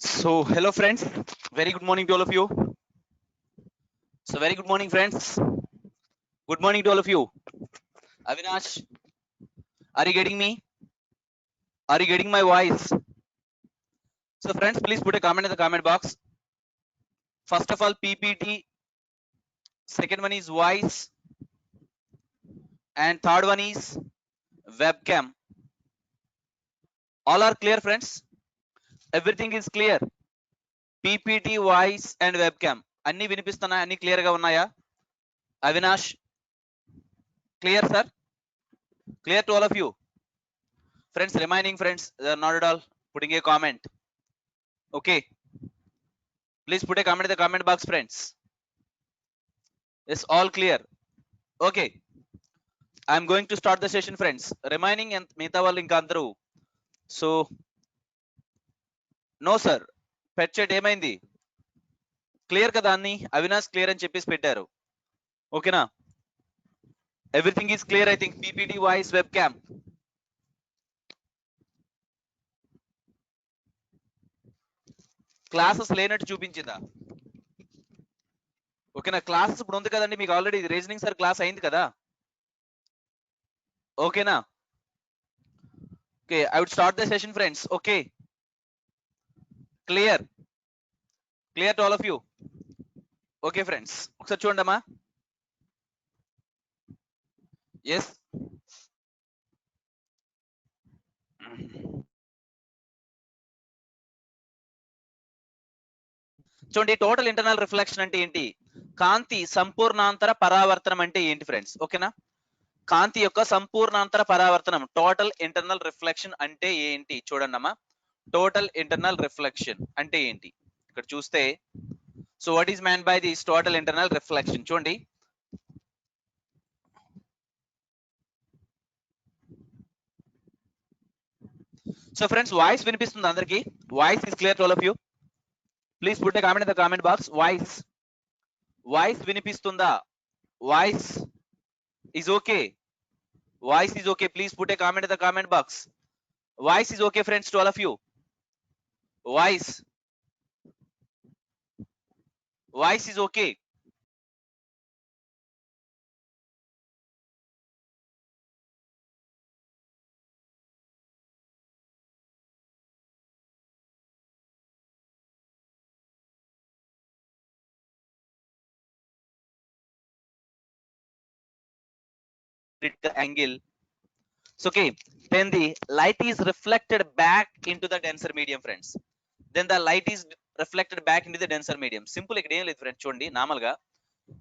So, hello friends. Very good morning to all of you. So, very good morning, friends. Good morning to all of you. Avinash, are you getting me? Are you getting my voice? So, friends, please put a comment in the comment box. First of all, PPT. Second one is voice, and third one is webcam. All are clear, friends. Everything is clear. PPT, voice, and webcam. అన్ని వినిపిస్తున్నాయా? అన్ని clear గా ఉన్నాయా? Avinash, clear, sir? Clear to all of you. Friends, remaining friends, they are not at all putting a comment. Okay. Please put a comment in the comment box, friends. It's all clear. Okay. I'm going to start the session, friends. Remaining and మిగతా వాళ్ళు ఇంకా అందరూ. So no sir, పెట్ ఏమైంది? Clear కదా అన్ని? Avinash clear అని చెప్పేసి పెట్టారు. ఓకేనా? Everything is clear. I think PPT, voice, web cam. Classes లేనట్టు చూపించిందా? ఓకేనా? క్లాసెస్ ఇప్పుడు ఉంది కదండి మీకు ఆల్రెడీ. రీజనింగ్ సార్ క్లాస్ అయింది కదా? ఓకేనా? Okay, I would start the session, friends. Okay, clear clear to all of you. Okay friends, ఒకసారి చూడమ్మా. ఎస్, చూడండి, టోటల్ ఇంటర్నల్ రిఫ్లెక్షన్ అంటే ఏంటి? కాంతి సంపూర్ణాంతర పరావర్తనం అంటే ఏంటి ఫ్రెండ్స్? ఓకేనా? కాంతి యొక్క సంపూర్ణాంతర పరావర్తనం, టోటల్ ఇంటర్నల్ రిఫ్లెక్షన్ అంటే ఏంటి? చూడండి అమ్మా, టోటల్ ఇంటర్నల్ రిఫ్లెక్షన్ అంటే ఏంటి ఇక్కడ చూస్తే. So what is meant by this total internal reflection? చూడండి, సో ఫ్రెండ్స్, వాయిస్ వినిపిస్తుంది అందరికి? Voice is clear to all of you? Please put a comment in the comment box. Voice voice వినిపిస్తుందా? Voice is okay. Voice is okay. Please put a comment in the comment box. Voice is okay, friends, to all of you. Voice is okay. Critical angle. So okay, then the light is reflected back into the denser medium, friends. Then the light is reflected back into the denser medium. Simple ఇక్కడ ఏం లేదు friends. చూడండి, normal గా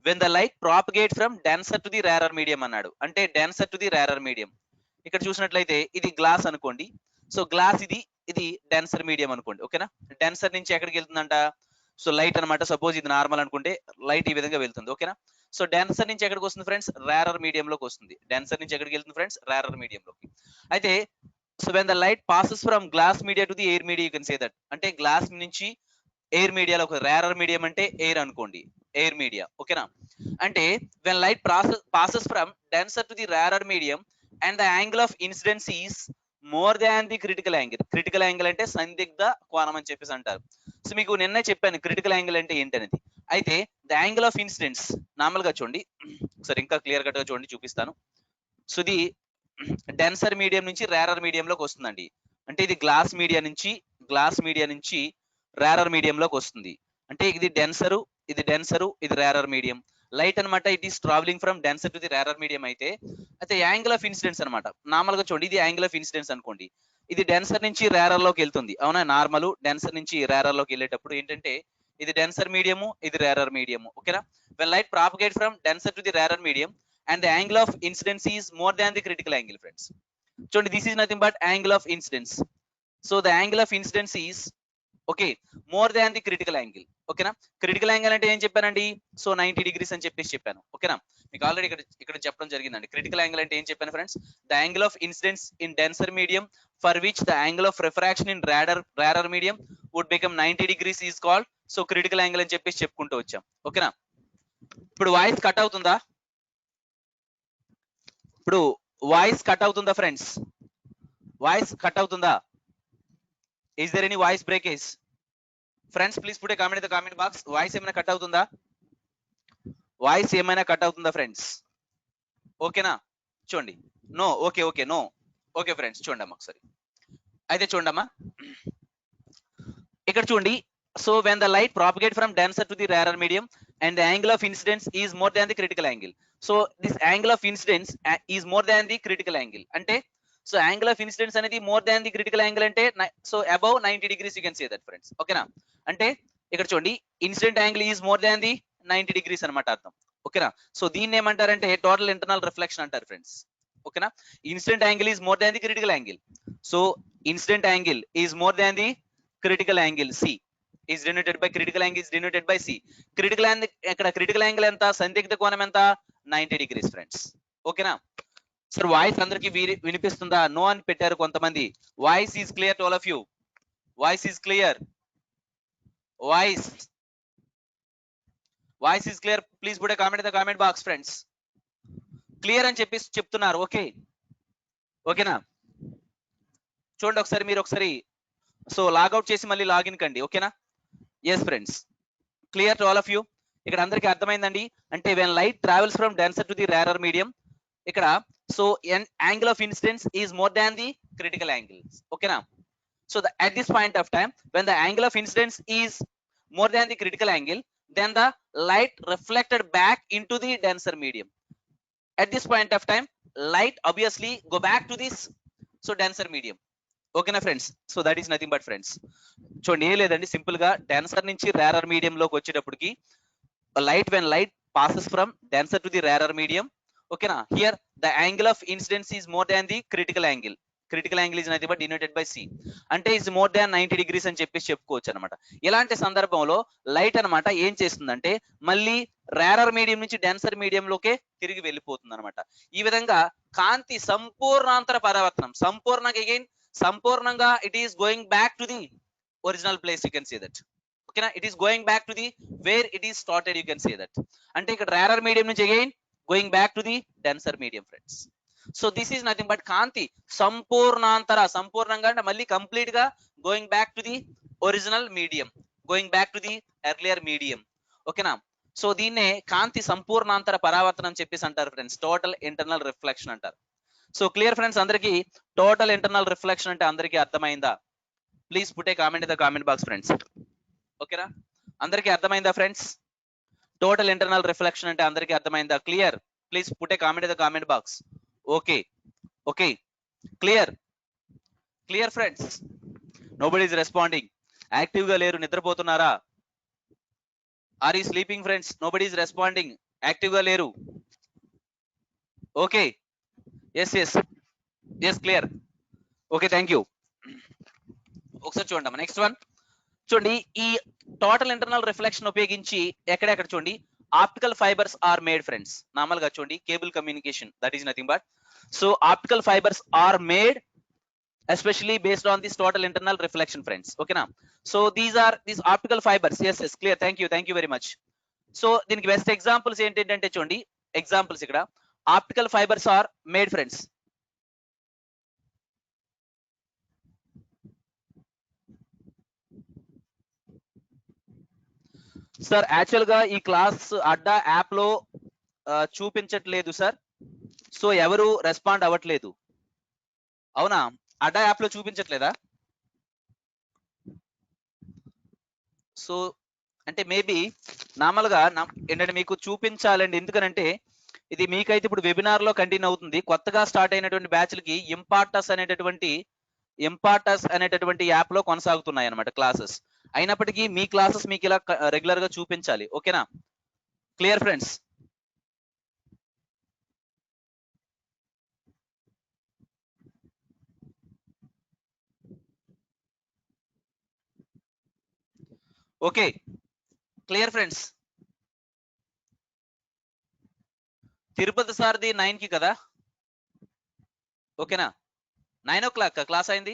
when the light propagates from denser to the rarer medium అన్నాడు. అంటే denser to the rarer medium. ఇక్కడ చూసినట్లయితే ఇది గ్లాస్ అనుకోండి. సో గ్లాస్ ఇది డెన్సర్ మీడియం అనుకోండి. ఓకేనా? డెన్సర్ నుంచి ఎక్కడికి వెళ్తుందంట? సో లైట్ అనమాట. సపోజ్ ఇది నార్మల్ అనుకుంటే లైట్ ఈ విధంగా వెళ్తుంది. ఓకేనా? సో డెన్సర్ నుంచి ఎక్కడికి వస్తుంది ఫ్రెండ్స్? రేరర్ మీడియం లోకి వస్తుంది. డెన్సర్ నుంచి ఎక్కడికి వెళ్తుంది ఫ్రెండ్స్? రేరర్ మీడియం లోకి. అయితే so when the light passes from glass media to the air media, you can say that. అంటే గ్లాస్ నుంచి ఎయిర్ మీడియాలో ఒక రేరర్ మీడియం అంటే ఎయిర్ అనుకోండి, ఎయిర్ మీడియా. ఓకేనా? అంటే when light passes from denser to the rarer medium and the angle of incidence is more than the critical angle. Critical angle అంటే సందిగ్ధ కోణం అని చెప్పేసి అంటారు. సో మీకు నిన్నే చెప్పాను క్రిటికల్ యాంగిల్ అంటే ఏంటనేది. అయితే the angle of incidence normal గా చూడండి, ఒకసారి ఇంకా క్లియర్ కట్ గా చూడండి, చూపిస్తాను. సో ఇది డెన్సర్ మీడియం నుంచి రేరర్ మీడియం లోకి వస్తుందండి. అంటే ఇది గ్లాస్ మీడియా నుంచి రేరర్ మీడియం లోకి వస్తుంది. అంటే ఇది డెన్సరు, ఇది రేరర్ మీడియం. లైట్ అనమాట, it is travelling from denser to the rarer medium. అయితే యాంగిల్ ఆఫ్ ఇన్సిడెన్స్ అనమాట. నార్మల్ గా చూడండి, ఇది యాంగిల్ ఆఫ్ ఇన్సిడెన్స్ అనుకోండి. ఇది డెన్సర్ నుంచి రేరర్ లోకి వెళ్తుంది. అవునా? నార్మల్ డెన్సర్ నుంచి రేరర్ లోకి వెళ్ళేటప్పుడు ఏంటంటే ఇది డెన్సర్ మీడియము, ఇది రేరర్ మీడియము. ఓకేనా? When light propagate from denser to the rarer medium and the angle of incidence is more than the critical angle, friends. So this is nothing but angle of incidence. So the angle of incidence is okay more than the critical angle. ఓకేనా? Critical angle అంటే ఏం చెప్పానండి? So 90 degrees అని చెప్పాను. ఓకేనా? మీకు already ఇక్కడ చెప్పడం జరిగిందండి. క్రిటికల్ యాంగిల్ అంటే ఏం చెప్పాను friends? The angle of incidence in denser medium for which the angle of refraction in rarer medium would become 90 degrees is called so critical angle అని చెప్పేసి చెప్పుకుంటూ వచ్చాం. ఓకేనా? ఇప్పుడు వాయిస్ కట్ అవుతుందా? ఇప్పుడు వాయిస్ కట్ అవుతుందా ఫ్రెండ్స్? వాయిస్ కట్ అవుతుందా? Is there any voice breakage? Friends please put a comment in the comment box. Voice ఏమైనా కట్ అవుతుందా? వాయిస్ ఏమైనా కట్ అవుతుందా ఫ్రెండ్స్? ఓకేనా? చూడండి. No. Okay okay no. Okay friends చూడండి ఒకసారి. అయితే చూడమ్మా ఇక్కడ చూడండి. So when the light propagate from denser to the rarer medium and the angle of incidence is more than the critical angle. So this angle of incidence is more than the critical angle. అంటే so angle of incidence అనేది more than the critical angle అంటే so above 90 degrees you can say that friends. ఓకేనా? అంటే ఇక్కడ చూడండి incident angle is more than the 90 degrees అనమాట అర్థం. ఓకేనా? సో దీన్ని ఏమంటారంటే టోటల్ ఇంటర్నల్ రిఫ్లెక్షన్ అంటారు ఫ్రెండ్స్. ఓకేనా? Incident angle is more than the critical angle. So incident angle is more than the critical angle C is denoted by critical angle is denoted by C. Critical angle ఇక్కడ critical angle ఎంత? సందిగ్ధ కోణం ఎంత? 90 degrees friends. ఓకేనా? Sir voice అందరికి వినిపిస్తుందా? No అని పెట్టారు కొంతమంది. Voice is clear to all of you. Voice is clear. Voice is clear. Please put a comment in the comment box friends. Clear అని చెప్పి చెప్తున్నారు. ఓకే ఓకేనా? చూడండి ఒకసారి మీరు ఒకసారి సో లాగౌట్ చేసి మళ్ళీ లాగిన్ కండి. ఓకేనా? Yes friends clear to all of you. ఇక్కడ అందరికి అర్థమైందండి. అంటే when light travels from denser to the rarer medium ఇక్కడ so angle of incidence is more than the critical angle. ఓకేనా? So at this point of time when the angle of incidence is more than the critical angle then the light reflected back into the denser medium. At this point of time light obviously go back to this so denser medium. ఓకేనా friends? So that is nothing but friends చూడండి ఏం లేదండి, simple గా denser నుంచి rarer medium లోకి వచ్చేటప్పటికి light passes from denser to the rarer medium. ఓకేనా? Here the angle of incidence is more than the critical angle. Critical angle is nothing but denoted by C. అంటే is more than 90 degrees అని చెప్పేసి చెప్పుకోవచ్చు అనమాట. ఇలాంటి సందర్భంలో light అనమాట ఏం చేస్తుందంటే మళ్ళీ రేరర్ మీడియం నుంచి డెన్సర్ మీడియం లోకే తిరిగి వెళ్ళిపోతుంది అనమాట. ఈ విధంగా కాంతి సంపూర్ణాంతర పరావర్తనం సంపూర్ణంగా it is going back to the original place. You can say that. ఓకేనా? It is going back to the where it is started. You can say that. అంటే ఇక్కడ రేరర్ మీడియం నుంచి again going back to the denser medium friends. So this is nothing but కాంతి సంపూర్ణంగా అంటే మళ్ళీ complete గా going back to the original medium, going back to the earlier medium. ఓకేనా? So దీన్నే కాంతి సంపూర్ణాంతర పరావర్తనం చెప్పేసి అంటారు ఫ్రెండ్స్. టోటల్ ఇంటర్నల్ రిఫ్లెక్షన్ అంటారు. సో క్లియర్ ఫ్రెండ్స్ అందరికి టోటల్ ఇంటర్నల్ రిఫ్లెక్షన్ అంటే అందరికీ అర్థమైందా? Please put a comment in the comment box friends. ఓకేనా? అందరికీ అర్థమైందా ఫ్రెండ్స్? టోటల్ ఇంటర్నల్ రిఫ్లెక్షన్ అంటే అందరికీ అర్థమైందా? Clear? Please put a comment in the comment box. Okay okay clear friends. Nobody is responding. Active గా లేరు, నిద్రపోతున్నారా? Are you sleeping friends? Nobody is responding. Active గా లేరు. Okay yes clear. Okay thank you. ఒకసారి చూడండి next one చూడండి. ఈ total internal reflection ఉపయోగించి ఎక్కడెక్కడ చూడండి optical fibres are made friends. Normal గా చూడండి cable communication that is nothing but so optical fibres are made especially based on this total internal reflection friends. Okay na? So these optical fibers. Yes clear. Thank you very much. So దీనికి best examples ఏంటంటే చూడండి examples ఇక్కడ optical fibres are made friends. Sir actual గా ఈ class అడ్డా app లో చూపించట్లేదు sir. So ఎవరు respond అవ్వట్లేదు. అవునా? అడ్డా యాప్ లో చూపించట్లేదా? సో అంటే మేబీ నార్మల్ గా ఏంటంటే మీకు చూపించాలండి. ఎందుకనంటే ఇది మీకైతే ఇప్పుడు వెబినార్ లో కంటిన్యూ అవుతుంది. కొత్తగా స్టార్ట్ అయినటువంటి బ్యాచ్లకి ఇంపార్టస్ అనేటటువంటి యాప్ లో కొనసాగుతున్నాయి అన్నమాట క్లాసెస్. అయినప్పటికీ మీ క్లాసెస్ మీకు ఇలా రెగ్యులర్ గా చూపించాలి. ఓకేనా? Clear friends? Okay clear friends? Tirupati సార్ది 9 కి కదా? ఓకేనా? 9 o'clock క్లాస్ అయింది.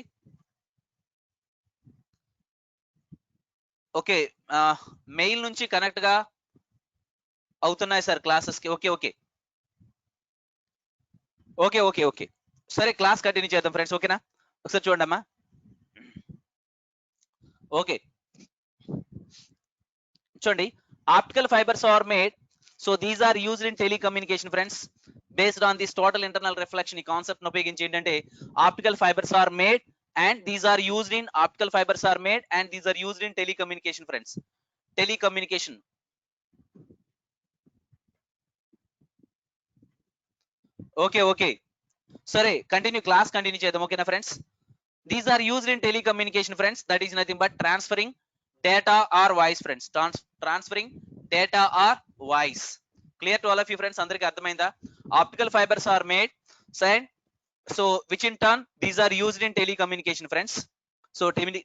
ఓకే మెయిల్ నుంచి కనెక్ట్ గా అవుతున్నాయి సార్ క్లాసెస్ కి. Okay okay okay okay okay సరే క్లాస్ కంటిన్యూ చేద్దాం ఫ్రెండ్స్. ఓకేనా? ఒకసారి చూడండి అమ్మా. ఓకే చూడండి, optical fibres are made, so these are used in telecommunication friends. Based on this total internal reflection, ఈ కాన్సెప్ట్ ఉపయోగించి ఏంటంటే optical fibres are made and these are used in optical fibers are made and these are used in telecommunication friends. Telecommunication. Okay, సరే continue, class continue చేద్దాం. ఓకేనా friends? These are used in telecommunication friends, that is nothing but transferring data or voice friends. Transferring data or voice. Clear to all of you friends? అందరికీ అర్థమైందా? Optical fibres are made and so which in turn these are used in telecommunication friends. So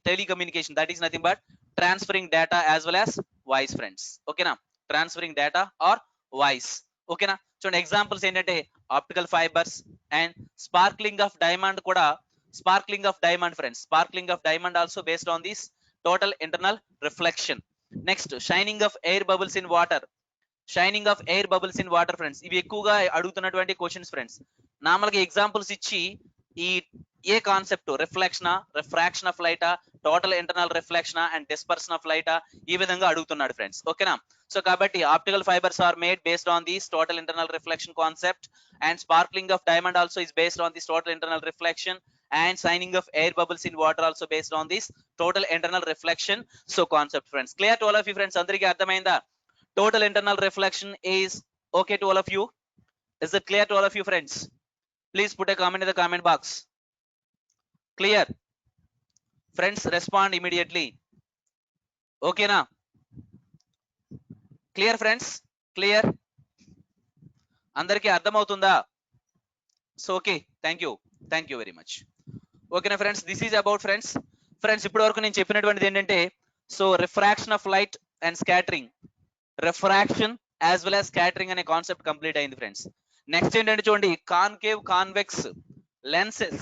telecommunication, that is nothing but transferring data as well as voice friends. Okay na, transferring data or voice. Okay na, so examples ఏంటంటే optical fibers and sparkling of diamond కూడా, sparkling of diamond friends, sparkling of diamond also based on this total internal reflection. Next, shining of air bubbles in water, shining of air bubbles in water friends. ఇవి ఎక్కువగా అడుగుతున్నటువంటి questions friends. నార్మల్గా examples ఇచ్చి ఈ ఏ concept, రిఫ్లెక్షనా, refraction of లైటా, total internal రిఫ్లెక్షనా అండ్ డిస్పర్షన్ ఆఫ్ లైటా, ఈ విధంగా అడుగుతున్నాడు ఫ్రెండ్స్. ఓకేనా? సో కాబట్టి optical fibres are made based on this total internal reflection concept and sparkling of diamond also is based on this total internal reflection and shining of air bubbles in water also based on this total internal reflection so concept friends. Clear to all of you friends? అందరికీ అర్థమైందా? Total internal reflection is okay to all of you? Is it clear to all of you friends? Please put a comment in the comment box. Clear friends? Respond immediately. Okay na? Clear friends? Clear? అందరికీ అర్థమవుతుందా? So okay, thank you very much. Okay na friends, this is about friends ఇప్పటి వరకు నేను చెప్పినటువంటిది ఏంటంటే, so refraction of light and scattering, refraction as well as scattering అనే concept complete అయింది friends. Next ఏంటంటే చూడండి, కాన్కేవ్ కాన్వెక్స్ లెన్సెస్.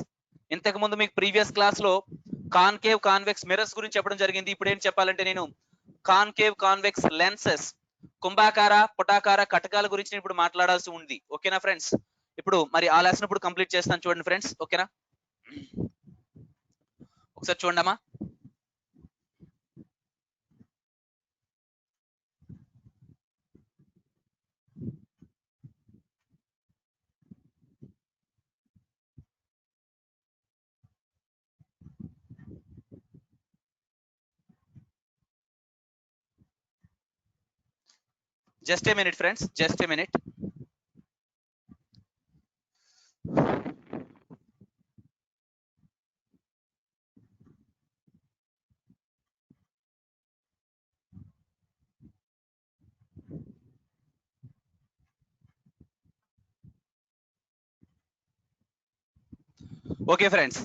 ఇంతకు ముందు మీకు ప్రీవియస్ క్లాస్ లో కాన్కేవ్ కాన్వెక్స్ మిర్రర్స్ గురించి చెప్పడం జరిగింది. ఇప్పుడు ఏం చెప్పాలంటే నేను కాన్కేవ్ కాన్వెక్స్ లెన్సెస్, కుంభాకార పుటాకార కటకాల గురించి నేను ఇప్పుడు మాట్లాడాల్సి ఉంది. ఓకేనా ఫ్రెండ్స్? ఇప్పుడు మరి ఆ లెసన్ ఇప్పుడు కంప్లీట్ చేస్తాను చూడండి ఫ్రెండ్స్. ఓకేనా? ఒకసారి చూడమ్మా. Just a minute friends, just a minute. Okay friends,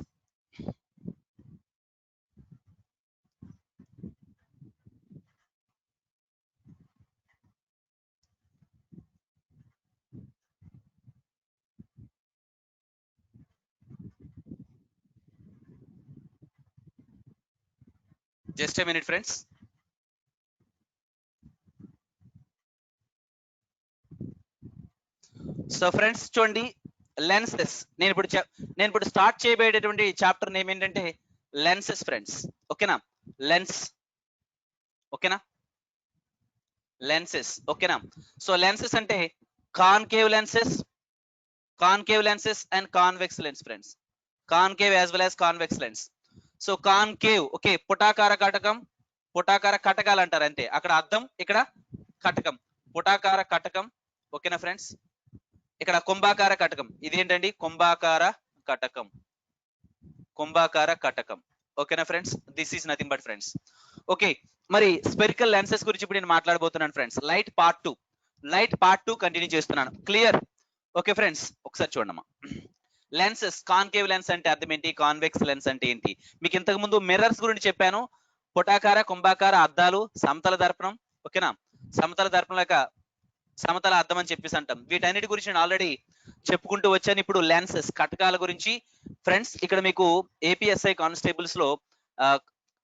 just a minute friends. So friends చూడండి, లెన్సెస్, నేను ఇప్పుడు స్టార్ట్ చేయబోయేటటువంటి చాప్టర్ నేమ్ ఏంటంటే లెన్సెస్ ఫ్రెండ్స్. ఓకేనా? లెన్స్. ఓకేనా? లెన్సెస్. ఓకేనా? సో లెన్సెస్ అంటే concave lenses and convex lens friends. Concave as well as convex lens. So concave, okay, పుటాకార కటకాలు అంటారు అంతే. అక్కడ అద్దం, ఇక్కడ కటకం, పుటాకార కటకం. ఓకేనా ఫ్రెండ్స్? ఇక్కడ కుంభాకార కటకం, ఇదేంటండి కుంభాకార కటకం. ఓకేనా friends? This is nothing but friends. Okay, మరి స్పెరికల్ లెన్సెస్ గురించి ఇప్పుడు నేను మాట్లాడబోతున్నాను ఫ్రెండ్స్. లైట్ పార్ట్ 2 కంటిన్యూ చేస్తున్నాను. క్లియర్? ఓకే ఫ్రెండ్స్, ఒకసారి చూడమ్మా. లెన్సెస్, కాన్కేవ్ లెన్స్ అంటే అర్థం ఏంటి, కాన్వెక్స్ లెన్స్ అంటే ఏంటి? మీకు ఇంతకు ముందు మిర్రర్స్ గురించి చెప్పాను. పుటాకార కుంభాకార అద్దాలు, సమతల దర్పణం. ఓకేనా? సమతల దర్పణం లేక సమతల అద్దం అని చెప్పేసి అంటాం. వీటన్నిటి గురించి నేను ఆల్రెడీ చెప్పుకుంటూ వచ్చాను. ఇప్పుడు లెన్సెస్, కటకాల గురించి ఫ్రెండ్స్. ఇక్కడ మీకు ఏపీఎస్ఐ కానిస్టేబుల్స్ లో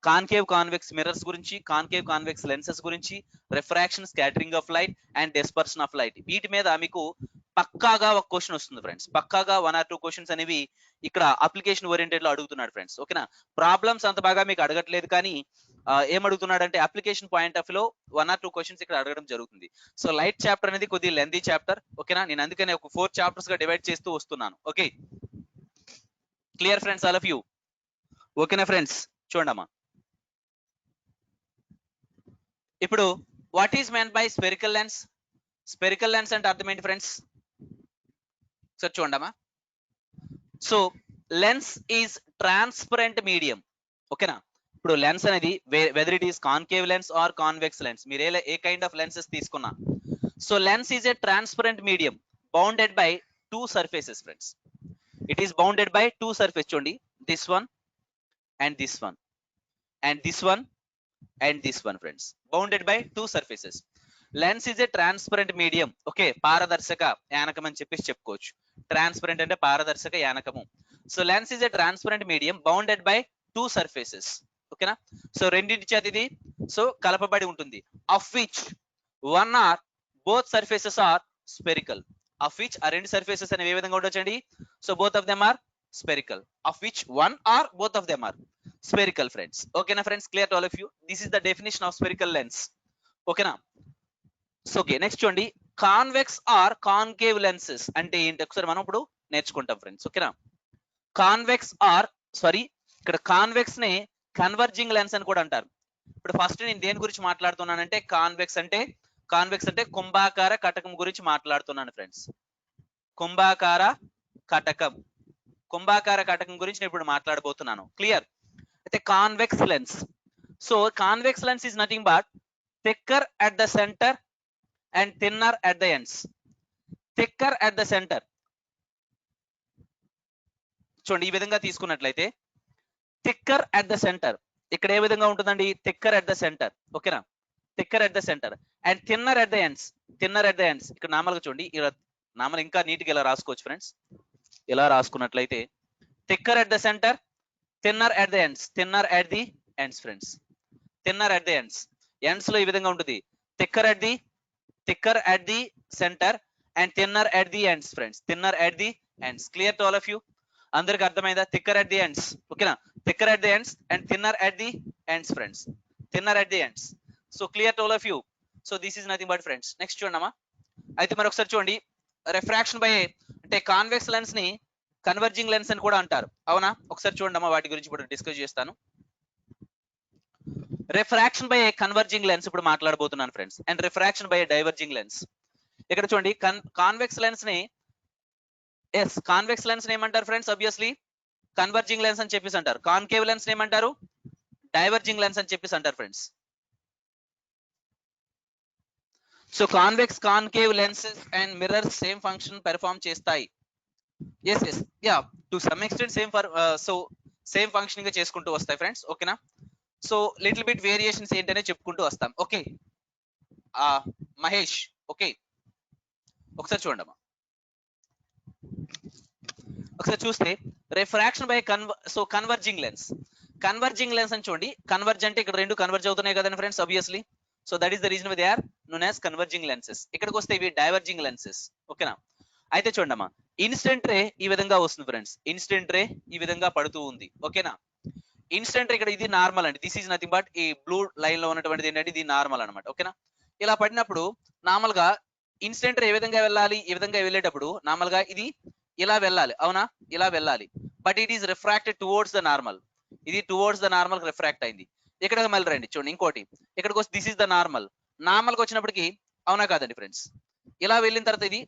కాన్కేవ్ కాన్వెక్స్ మిర్రర్స్ గురించి, కాన్కేవ్ కాన్వెక్స్ లెన్సెస్ గురించి, refraction, scattering of light and dispersion of light, వీటి మీద మీకు పక్కాగా ఒక క్వశ్చన్ వస్తుంది ఫ్రెండ్స్. పక్కాగా 1 or 2 క్వశ్చన్స్ అనేవి ఇక్కడ అప్లికేషన్ ఓరియంటెడ్ లో అడుగుతున్నాడు ఫ్రెండ్స్. ఓకేనా? ప్రాబ్లమ్స్ అంత బాగా మీకు అడగట్లేదు, కానీ ఏమడుగుతున్నాడంటే అప్లికేషన్ పాయింట్ ఆఫ్ లో 1 or 2 క్వశ్చన్స్ ఇక్కడ అడగడం జరుగుతుంది. సో లైట్ చాప్టర్ అనేది కొద్దిగా లెంతీ చాప్టర్, ఓకేనా. నేను అందుకనే ఒక 4 చాప్టర్స్ గా డివైడ్ చేస్తూ వస్తున్నాను. Okay, clear friends, all of you? ఓకేనా ఫ్రెండ్స్? చూడమ్మా, ఇప్పుడు what is meant by spherical lens? Spherical lens అంటే అర్థం ఏంటి ఫ్రెండ్స్? సార్ చూడమ్మా, so lens is transparent medium, ఓకేనా. ఇప్పుడు లెన్స్ అనేది whether it is concave lens or convex lens, మీరు ఏ కైండ్ ఆఫ్ లెన్సెస్ తీసుకున్నా, so lens is a transparent medium bounded by 2 surfaces friends. It is bounded by 2 surface. చూడండి, this one and this one and this one and this one friends, bounded by 2 surfaces. Lens is a transparent medium, okay, పారదర్శక యానకం అని చెప్పేసి చెప్పుకోవచ్చు. Transparent అంటే పారదర్శక యానకము. So lens is a transparent medium bounded by 2 surfaces, ఓకేనా. So రెండింటి చేత ఇది సో కలపబడి ఉంటుంది. Of which one or both surfaces are spherical. Of which ఆ రెండు సర్ఫేసెస్ అనేవి ఏ విధంగా ఉండొచ్చండి? So both of them are spherical. Of which one or both of them are spherical friends. ఓకేనా friends, clear to all of you? This is the definition of spherical lens, ఓకేనా. So okay, next చూడండి, convex or concave lenses అంటే ఏంటి ఒకసారి మనం ఇప్పుడు నేర్చుకుంటాం friends, ఓకేనా. కాన్వెక్స్ ఆర్ సారీ, ఇక్కడ కాన్వెక్స్ ని కన్వర్జింగ్ లెన్స్ అని కూడా అంటారు. ఇప్పుడు ఫస్ట్ నేను దేని గురించి మాట్లాడుతున్నానంటే కాన్వెక్స్ అంటే కుంభాకార కటకం గురించి మాట్లాడుతున్నాను ఫ్రెండ్స్. కుంభాకార కటకం గురించి నేను ఇప్పుడు మాట్లాడబోతున్నాను. క్లియర్? అయితే convex lens, so convex lens is nothing but thicker at the centre and thinner at the ends. Thicker at the centre, చూడండి ఈ విధంగా తీసుకున్నట్లయితే థిక్కర్ అట్ ద సెంటర్ ఇక్కడ ఏ విధంగా ఉంటుందండి? థిక్కర్ అట్ ద సెంటర్, ఓకేనా. Thicker at the centre and thinner at the ends. ఇక్కడ నార్మల్గా చూడండి, ఇలా నార్మల్ ఇంకా నీట్ గా ఇలా రాసుకోవచ్చు ఫ్రెండ్స్. ఇలా రాసుకున్నట్లయితే thicker at the centre, thinner at the ends. Friends, thinner at the ends లో ఈ విధంగా ఉంటుంది. Thicker at the centre and thinner at the ends friends. Thinner at the ends. Clear to all of you? అందరికి అర్థమైందా? Thicker at the ends, ఓకేనా. Thicker at the ends and thinner at the ends friends. Thinner at the ends. So clear to all of you? So this is nothing but friends. Next చూడమ్మా, అయితే మరి ఒకసారి చూడండి, refraction by అంటే convex lens ని converging lens అని కూడా అంటారు, అవునా. ఒకసారి చూడండి అమ్మా, వాటి గురించి ఇప్పుడు డిస్కస్ చేస్తాను. Refraction by a converging lens ఇప్పుడు మాట్లాడబోతున్నాను friends, and refraction by a diverging lens. ఇక్కడ చూడండి, కాన్వెక్స్ లెన్స్ ని కాన్వెక్స్ లెన్స్ ఏమంటారు ఫ్రెండ్స్? ఆబ్వియస్లీ కన్వర్జింగ్ లెన్స్ అని చెప్పేసి అంటారు. కాన్కేవ్ లెన్స్ ఏమంటారు? డైవర్జింగ్ లెన్స్ అని చెప్పేసి అంటారు friends. So convex, concave lenses and mirrors same function perform చేస్తాయి. Yes yeah, to some extent same functioning గా చేసుకుంటూ వస్తాయి ఫ్రెండ్స్, ఓకేనా. సో లిటిల్ బిట్ వేరియేషన్స్ ఏంటనే చెప్పుకుంటూ వస్తాం. ఓకే మహేష్, ఓకే ఒకసారి చూడండి, ఒకసారి చూస్తే రిఫ్రాక్షన్ బై కన్వర్జింగ్ లెన్స్ అని చూడండి. కన్వర్జ్ అంటే ఇక్కడ రెండు కన్వర్జ్ అవుతున్నాయి కదండి friends, obviously. So that is the reason they are known as converging lenses. ఇక్కడికి వస్తే ఇవి డైవర్జింగ్ లెన్సెస్, ఓకేనా. అయితే చూడండి అమ్మా, ఇన్సిడెంట్ రే ఈ విధంగా వస్తుంది ఫ్రెండ్స్. ఇన్సిడెంట్ రే ఈ విధంగా పడుతూ ఉంది, ఓకేనా. ఇన్సిడెంట్ రే ఇక్కడ ఇది నార్మల్ అండి. దిస్ ఈజ్ నథింగ్ బట్ ఈ బ్లూ లైన్ లో ఉన్నటువంటిది ఏంటంటే ఇది నార్మల్ అనమాట, ఓకేనా. ఇలా పడినప్పుడు నార్మల్ గా ఇన్సిడెంట్ రే ఏ విధంగా వెళ్ళాలి? ఈ విధంగా వెళ్ళేటప్పుడు నార్మల్ గా ఇది ఇలా వెళ్ళాలి, అవునా, ఇలా వెళ్ళాలి. But it is refracted towards the normal. ఇది టువర్డ్స్ ద నార్మల్ రిఫ్రాక్ట్ అయింది. ఇక్కడ మళ్ళీ రండి చూడండి, ఇంకోటి ఇక్కడికి వస్తే దిస్ ఇస్ ద నార్మల్ కి వచ్చినప్పటికి, అవునా కాదండి ఫ్రెండ్స్, ఇలా వెళ్ళిన తర్వాత ఇది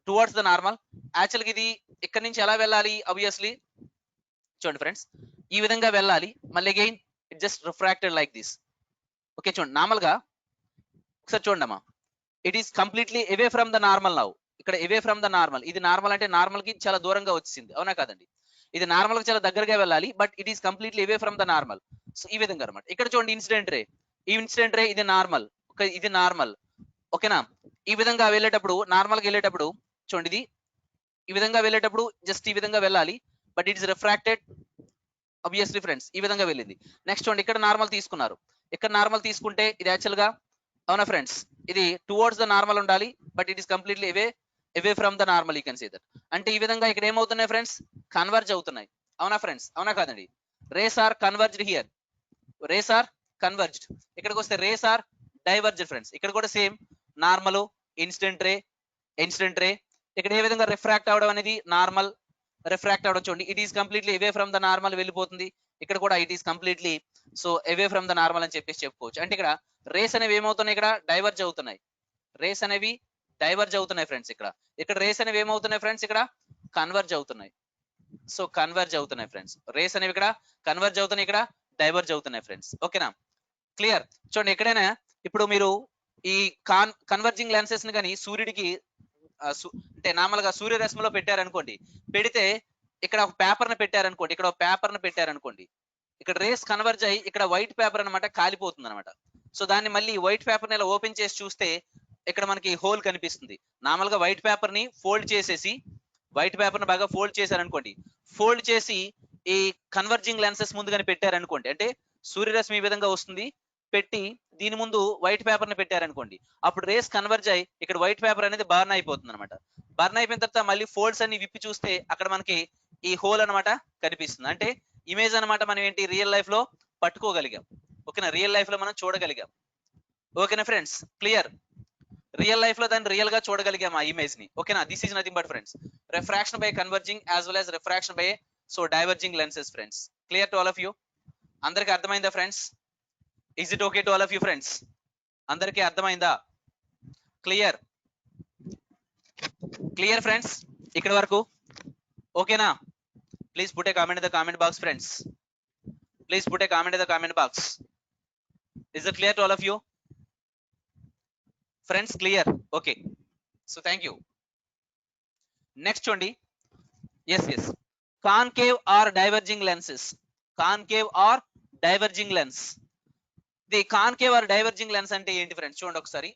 టువర్డ్స్ ద నార్మల్. యాక్చువల్గా ఇది ఇక్కడ నుంచి ఎలా వెళ్ళాలి? ఆబ్వియస్లీ చూడండి ఫ్రెండ్స్, ఈ విధంగా వెళ్ళాలి. మళ్ళీ again it just refracted like this, okay. చూడండి నార్మల్ గా ఒకసారి చూడండి అమ్మా, it is completely away from the normal now. ఇక్కడ అవే ఫ్రమ్ ద నార్మల్, ఇది నార్మల్ అంటే నార్మల్ కి చాలా దూరంగా వచ్చింది, అవునా కాదండి. ఇది నార్మల్ కి చాలా దగ్గరగా వెళ్ళాలి, but it is completely away from the normal. So ఈ విధంగా అనమాట. ఇక్కడ చూడండి ఇన్సిడెంట్ రే, ఈ ఇన్సిడెంట్ రే ఇది నార్మల్, ఇది నార్మల్, ఓకేనా. ఈ విధంగా వెళ్ళేటప్పుడు నార్మల్ గా వెళ్ళేటప్పుడు చూడండి, ఇది ఈ విధంగా వెళ్ళేటప్పుడు జస్ట్ ఈ విధంగా వెళ్ళాలి, but it is refracted obviously friends, ఈ విధంగా వెళ్ళింది. నెక్స్ట్ చూడండి, ఇక్కడ నార్మల్ తీసుకున్నారు, ఇక్కడ నార్మల్ తీసుకుంటే ఇది యాక్చువల్ గా, అవునా ఫ్రెండ్స్, ఇది టువర్డ్స్ ద నార్మల్ ఉండాలి, but it is completely away from the normal. You can see that. అంటే ఈ విధంగా ఇక్కడ ఏమవుతున్నాయి ఫ్రెండ్స్? కన్వర్జ్ అవుతున్నాయి, అవునా ఫ్రెండ్స్, అవునా కాదండి. Rays are converged here, rays are converged. ఇక్కడికి వస్తే రేస్ ఆర్ డైవర్జ్డ్ ఫ్రెండ్స్. ఇక్కడ కూడా సేమ్ నార్మల్, ఇన్సిడెంట్ రే. ఇక్కడ ఏ విధంగా రిఫ్రాక్ట్ అవడం అనేది నార్మల్, రిఫ్రాక్ట్ అవడం చూడండి, it is completely away from the normal వెళ్ళిపోతుంది. ఇక్కడ కూడా it is completely so away from the normal అని చెప్పేసి చెప్పుకోవచ్చు. అంటే ఇక్కడ రేస్ అనేవి ఏమవుతున్నాయి, ఇక్కడ డైవర్జ్ అవుతున్నాయి. రేస్ అనేవి డైవర్జ్ అవుతున్నాయి ఫ్రెండ్స్. ఇక్కడ రేస్ అనేవి ఏమవుతున్నాయి ఫ్రెండ్స్, ఇక్కడ కన్వర్జ్ అవుతున్నాయి. సో కన్వర్జ్ అవుతున్నాయి ఫ్రెండ్స్. రేస్ అనేవి ఇక్కడ కన్వర్జ్ అవుతున్నాయి, ఇక్కడ డైవర్జ్ అవుతున్నాయి ఫ్రెండ్స్. ఓకేనా, క్లియర్. చూడండి ఎక్కడైనా ఇప్పుడు మీరు ఈ కన్వర్జింగ్ లెన్సెస్ ని కానీ సూర్యుడికి అంటే నార్మల్ గా సూర్యరశ్మిలో పెట్టారనుకోండి, పెడితే ఇక్కడ ఒక పేపర్ ని పెట్టారనుకోండి, ఇక్కడ ఒక పేపర్ ని పెట్టారనుకోండి, ఇక్కడ రేస్ కన్వర్జ్ అయ్యి ఇక్కడ వైట్ పేపర్ అనమాట కాలిపోతుంది అనమాట. సో దాన్ని మళ్ళీ వైట్ పేపర్ ని ఇలా ఓపెన్ చేసి చూస్తే ఇక్కడ మనకి హోల్ కనిపిస్తుంది. నార్మల్ గా వైట్ పేపర్ ని ఫోల్డ్ చేసేసి, వైట్ పేపర్ ని బాగా ఫోల్డ్ చేశారనుకోండి, ఫోల్డ్ చేసి ఈ కన్వర్జింగ్ లెన్సెస్ ముందు కానీ పెట్టారనుకోండి, అంటే సూర్యరశ్మి ఈ విధంగా వస్తుంది, పెట్టి దీని ముందు వైట్ పేపర్ ని పెట్టారనుకోండి, అప్పుడు రేస్ కన్వర్జ్ అయ్యి ఇక్కడ వైట్ పేపర్ అనేది బర్న్ అయిపోతుంది అనమాట. బర్న్ అయిపోయిన తర్వాత మళ్ళీ ఫోల్డ్స్ అన్ని విప్పి చూస్తే అక్కడ మనకి ఈ హోల్ అనమాట కనిపిస్తుంది. అంటే ఇమేజ్ అనమాట మనం ఏంటి రియల్ లైఫ్ లో పట్టుకోగలిగాం. ఓకేనా, రియల్ లైఫ్ లో మనం చూడగలిగాం. ఓకేనా ఫ్రెండ్స్, క్లియర్. రియల్ లైఫ్ లో దాన్ని రియల్ గా చూడగలిగాం ఆ ఇమేజ్ ని. ఓకేనా, this is nothing but friends refraction by converging as well as refraction by so diverging lenses friends. Clear to all of you? అందరికి అర్థమైందా friends? Is it okay to all of you friends? అందరికి అర్థమైందా? Clear, clear friends ఇక్కడ వరకు? ఓకేనా? Please put a comment in the comment box friends. Please put a comment in the comment box. Is it clear to all of you friends? Clear, okay. So thank you. Next చూడండి, yes concave or diverging lenses. Concave or diverging lens. The concave or diverging lens అంటే ఏంటి friends? చూడండి ఒకసారి,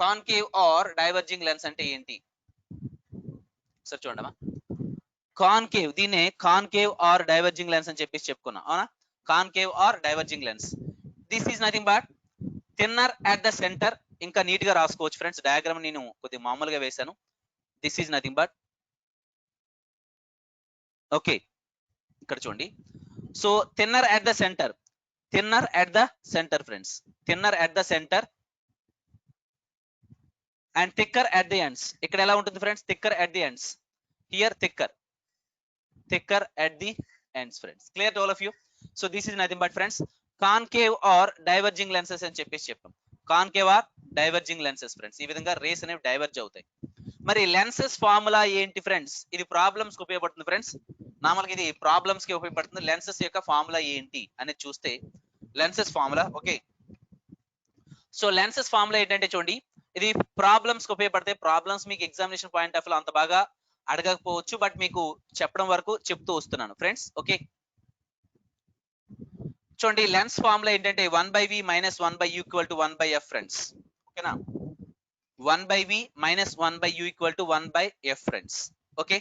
concave or diverging lens అంటే ఏంటి sir చూడమ్మా. Concave, దీన్నే concave or diverging lens అని చెప్పేసి చెప్పుకున్నాం, అవునా? Concave or diverging lens, this is nothing but thinner at the centre. ఇంకా నీట్ గా రాసుకోవచ్చు ఫ్రెండ్స్, డయాగ్రామ్ నేను కొద్దిగా మామూలుగా వేశాను. This is nothing but, okay ఇక్కడ చూడండి. So thinner at the centre, thinner at the centre friends, thinner at the centre and thicker at the ends. ఇక్కడ ఎలా ఉంటుంది friends? Thicker at the ends. Here thicker at the ends friends. Clear to all of you? So this is nothing but friends concave or diverging lenses అని చెప్పేసి చెప్పాం. concave or diverging lenses friends, ఈ విధంగా race అనేవి diverge అవుతాయి. మరి lenses formula ఏంటి friends? ఇది ప్రాబ్లమ్స్ కి ఉపయోగపడుతుంది ఫ్రెండ్స్. నార్మల్గా ఇది ప్రాబ్లమ్స్ కి ఉపయోగపడుతుంది. లెన్సెస్ యొక్క ఫార్ములా ఏంటి అనేది చూస్తే lenses formula, okay. So lenses formula ఏంటంటే చూడండి, ఇది ప్రాబ్లమ్స్ కి ఉపయోగపడతాయి. ప్రాబ్లమ్స్ మీకు ఎగ్జామినేషన్ పాయింట్ ఆఫ్ లో అంత బాగా అడగకపోవచ్చు, బట్ మీకు చెప్పడం వరకు చెప్తూ వస్తున్నాను ఫ్రెండ్స్. ఓకే చూడండి, లెన్స్ ఫార్ములా ఏంటంటే 1/v - 1/u = 1/f ఫ్రెండ్స్. ఓకేనా, 1/v - 1/u = 1/f friends. Okay,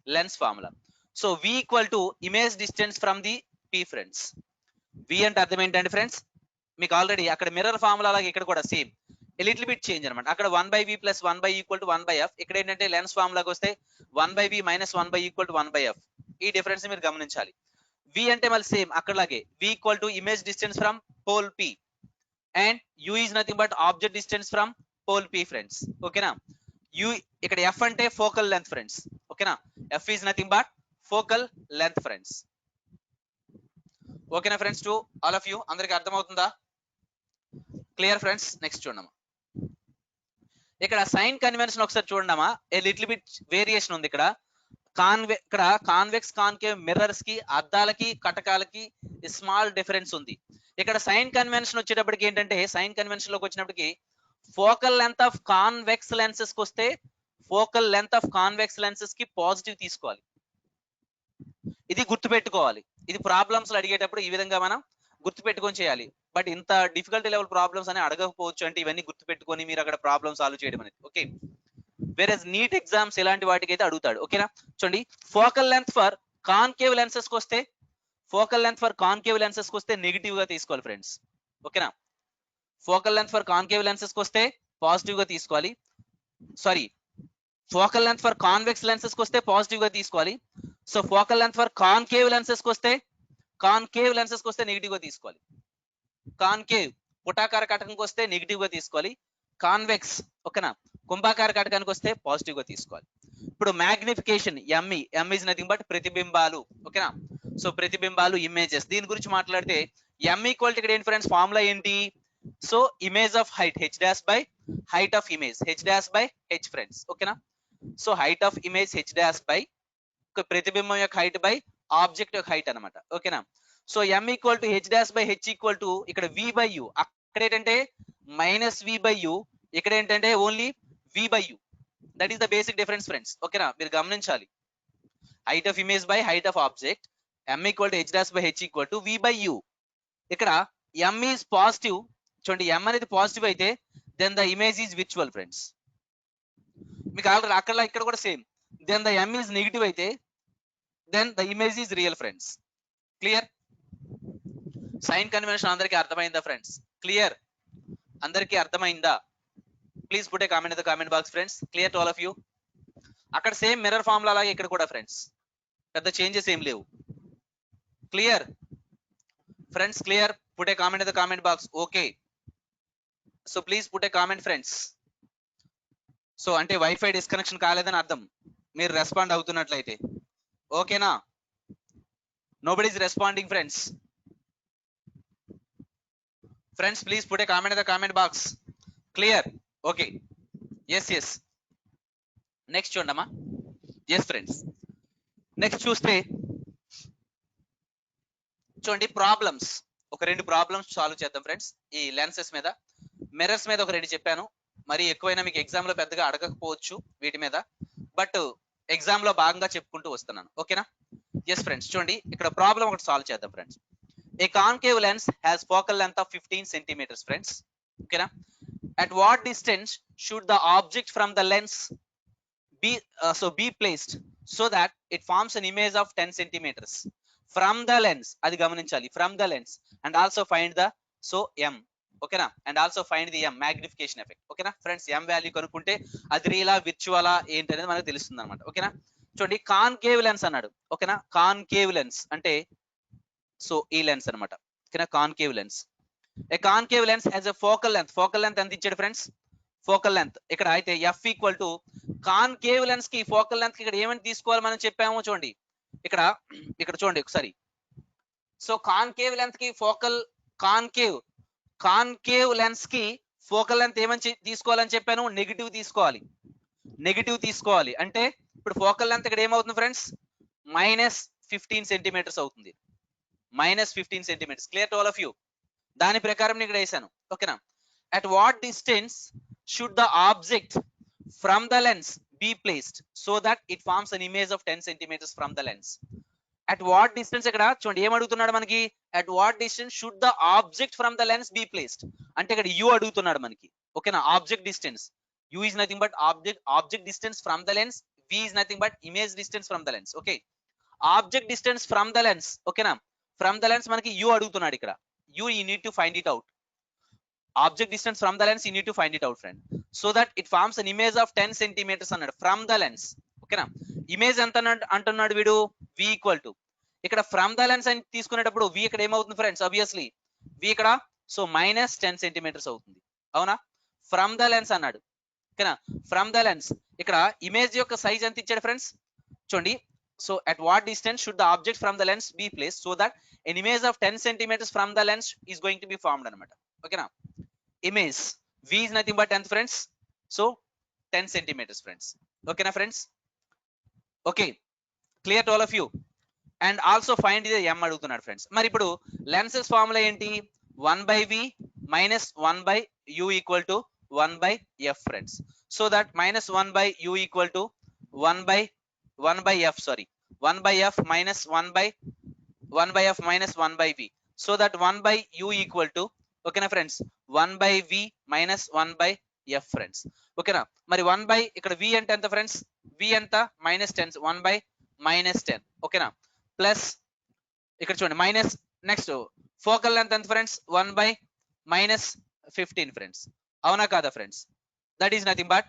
lens formula. So v = image distance from the p friends. v అంటే అర్థం ఏంటంటే ఫ్రెండ్స్, మీకు ఆల్రెడీ అక్కడ మిర్రర్ ఫార్ములా లాగా ఇక్కడ కూడా సేమ్ లిటిల్ బిట్ చేంజ్ అనమాట. అక్కడ 1/v + 1/u = 1/f. ఇక్కడ ఏంటంటే లెన్స్ ఫార్ములాకి వస్తే 1/v - 1/u = 1/f. ఈ డిఫరెన్స్ మీరు గమనించాలి. v అంటే మళ్ళీ సేమ్ అక్కడలాగే, v = image distance from pole p and u is nothing but object distance from pole p friends. ఓకేనా, u ఇక్కడ f అంటే ఫోకల్ లెంత్ ఫ్రెండ్స్. ఓకేనా, f is nothing but focal length friends. ఓకేనా friends, to all of you అందరికి అర్థమవుతుందా? Clear friends. Next చూడమ్మా, ఇక్కడ sign convention ఒకసారి చూడమ్మా. ఏ లిటిల్ బిట్ వేరియేషన్ ఉంది ఇక్కడ. ఇక్కడ కాన్వెక్స్ కాన్కేవ్ మిర్రర్స్ కి, అద్దాలకి, కటకాలకి స్మాల్ డిఫరెన్స్ ఉంది. ఇక్కడ సైన్ కన్వెన్షన్ వచ్చేటప్పటికి ఏంటంటే, సైన్ కన్వెన్షన్ లోకి వచ్చినప్పటికి focal length of convex lenses కి వస్తే focal length of convex lenses కి పాజిటివ్ తీసుకోవాలి. ఇది గుర్తుపెట్టుకోవాలి. ఇది ప్రాబ్లమ్స్ అడిగేటప్పుడు ఈ విధంగా మనం గుర్తుపెట్టుకొని చేయాలి. బట్ ఇంత డిఫికల్టీ లెవెల్ ప్రాబ్లమ్స్ అని అడగకపోవచ్చు, అంటే ఇవన్నీ గుర్తుపెట్టుకొని మీరు అక్కడ ప్రాబ్లమ్ సాల్వ్ చేయడం అనేది. ఓకే, వేరే నీట్ ఎగ్జామ్స్ ఇలాంటి వాటికి అయితే అడుగుతాడు. ఓకేనా, చూడండి, focal length for concave lenses కి వస్తే, focal length for concave lenses కి వస్తే నెగిటివ్ గా తీసుకోవాలి ఫ్రెండ్స్. ఓకేనా, focal length for concave lenses కి వస్తే పాజిటివ్ గా తీసుకోవాలి. Sorry, focal length for convex lenses కి వస్తే పాజిటివ్ గా తీసుకోవాలి. So focal length for concave lenses కి వస్తే నెగిటివ్ గా తీసుకోవాలి. కాన్కేవ్ పుటాకార కటకంకి వస్తే నెగిటివ్ గా తీసుకోవాలి. కాన్వెక్స్ ఓకేనా, కుంభాకార కటకానికి వస్తే పాజిటివ్ గా తీసుకోవాలి. ఇప్పుడు మ్యాగ్నిఫికేషన్ ఎంఈ, ఎం ఇస్ నథింగ్ బట్ ప్రతిబింబాలు ఓకేనా. సో ప్రతిబింబాలు ఇమేజెస్ దీని గురించి మాట్లాడితే ఎం ఈక్వల్ ఇక్కడ ఏంటి ఫ్రెండ్స్, ఫార్ములా ఏంటి? So image of height h dash by height of image h dash by h friends ఓకేనా. So height of image h dash by ప్రతిబింబం యొక్క హైట్ బై ఆబ్జెక్ట్ యొక్క హైట్ అనమాట ఓకేనా. So m equal to h dash by h equal to ఇక్కడ v by you, అక్కడ ఏంటంటే minus we by u, ఇక్కడ ఏంటంటే only v by u. That is the basic difference friends ఓకేనా, మీరు గమనించాలి. Height of image by height of object, m equal to h dash by h equal to v by u. ఇక్కడ m is positive, చూడండి m అనేది positive అయితే then the image is virtual friends. మీకు already అక్కడ ఇక్కడ కూడా same, then the m is negative అయితే then the image is real friends. Clear? Sign convention అందరికీ అర్థమైందా ఫ్రెండ్స్? క్లియర్? అందరికీ అర్థమైందా? Please put a comment in the comment box friends. Clear to all of you? అక్కడ same mirror formula అలాగే ఇక్కడ కూడా friends, పెద్ద చేంజెస్ ఏం లేవు. Clear friends? Clear? Put a comment in the comment box. Okay, so please put a comment friends. So అంటే wifi disconnection కాలేదని అర్థం, మీరు రెస్పాండ్ అవుతున్నట్లయితే ఓకేనా. Nobody is responding friends. Friends please put a comment in the comment box. Clear? Okay, yes yes. Next చూడమ్మా. Yes friends, next చూస్తే చూడండి problems. ఒక రెండు ప్రాబ్లమ్స్ సాల్వ్ చేద్దాం ఫ్రెండ్స్. ఈ లెన్సెస్ మీద, మిర్రర్స్ మీద ఒక రెండు చెప్పాను, మరి ఎక్కువైనా మీకు ఎగ్జామ్ లో పెద్దగా అడగకపోవచ్చు వీటి మీద, బట్ ఎగ్జామ్ లో భాగంగా చెప్పుకుంటూ వస్తున్నాను ఓకేనా. ఎస్ ఫ్రెండ్స్, చూడండి ఇక్కడ ప్రాబ్లం ఒకటి సాల్వ్ చేద్దాం friends. A concave lens has focal length of 15 centimetres friends ఓకేనా. At what distance should the object from the lens be placed so that it forms an image of 10 centimeters from the lens? అది గమనించాలి, from the lens, and also find the m ఓకేనా, and also find the m magnification effect ఓకేనా friends. m value కనుక్కుంటే అది రియలా విర్చువలా ఏంటి అనేది మనకు తెలుస్తుంది అనమాట ఓకేనా. చూడండి కాన్కేవ్ లెన్స్ అన్నాడు ఓకేనా. కాన్కేవ్ లెన్స్ అంటే సో ఈ లెన్స్ అనమాట ఓకేనా, concave lens. A concave lens has a focal length. Focal length ఎంత ఇచ్చాడు ఫ్రెండ్స్? ఫోకల్ లెంత్ ఇక్కడ అయితే f equal to concave lens కి ఫోకల్ లెంత్ కి ఇక్కడ ఏమని తీసుకోవాలి మనం చెప్పాము చూడండి. ఇక్కడ ఇక్కడ చూడండి ఒకసారి. సో కాన్కేవ్ లెంత్ కి కాన్కేవ్ లెన్స్ కి ఫోకల్ లెంత్ ఏమని తీసుకోవాలని చెప్పాను? నెగిటివ్ తీసుకోవాలి. నెగిటివ్ తీసుకోవాలి అంటే ఇప్పుడు ఫోకల్ లెంత్ ఇక్కడ ఏమవుతుంది ఫ్రెండ్స్? -15 సెంటీమీటర్స్ అవుతుంది. -15 centimetres. Clear to all of you? దాని ప్రకారం నేను ఇక్కడ వేసాను ఓకేనా. At what distance should the object from the lens be placed so that it forms an image of 10 centimetres from the lens. At what distance ఇక్కడ చూడండి ఏం అడుగుతున్నాడు మనకి? At what distance should the object from the lens be placed అంటే ఇక్కడ u అడుగుతున్నాడు మనకి ఓకేనా. Object distance, u is nothing but object distance from the lens, v is nothing but image distance from the lens okay. Object distance from the lens ఓకేనా, from the lens మనకి u అడుగుతున్నాడు ఇక్కడ. You need to find it out. Object distance from the lens you need to find it out friend, so that it forms an image of 10 centimeters అన్నాడు from the lens ఓకేనా. Image ఎంత అంటున్నాడు వీడు? v equal to ఇక్కడ from the lens అని తీసుకునేటప్పుడు v ఇక్కడ ఏమవుతుంది ఫ్రెండ్స్? ఆబ్వియస్లీ v ఇక్కడ సో -10 సెంటీమీటర్స్ అవుతుంది అవునా. ఫ్రమ్ ద లెన్స్ అన్నాడు ఓకేనా. ఫ్రమ్ ద లెన్స్ ఇక్కడ ఇమేజ్ యొక్క సైజ్ ఎంత ఇచ్చాడు ఫ్రెండ్స్? చూడండి. So at what distance should the object from the lens be placed so that an image of 10 centimeters from the lens is going to be formed anamata okay na. Image v is nothing but 10 friends, so 10 centimeters friends okay na friends. Okay, clear to all of you? And also find the m adugutunnadu friends. Mari ipudu lenses formula enti? 1 by v minus 1 by u equal to 1 by f friends, so that -1 by u equal to 1 by f, sorry, 1 by f minus 1 by f minus 1 by v, so that 1 by u equal to okay na friends 1 by v minus 1 by f friends okay na. Mari 1 by ikkada v ante enta friends? v anta -10, 1 by -10 okay na, plus ikkada chudandi minus, next focal length enta friends? 1 by -15 friends avuna kada friends? That is nothing but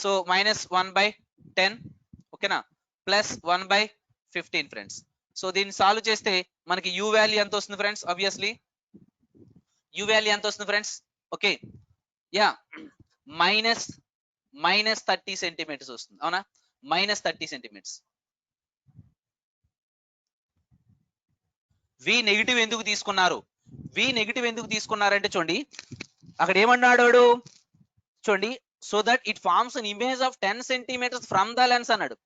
so -1 by 10 okay na, plus 1 by 15 friends. So దీన్ని solve చేస్తే మనకి u value ఎంత వస్తుంది friends? Obviously you value ఎంత వస్తుంది friends? Okay, yeah, minus 30 centimetres వస్తుంది, అవునా? Minus 30 centimetres. వి negative ఎందుకు తీసుకున్నారు? వి నెగిటివ్ ఎందుకు తీసుకున్నారంటే చూడండి, అక్కడ ఏమన్నాడు చూడండి, so that it forms an image of 10 centimetres from the lens అన్నాడు.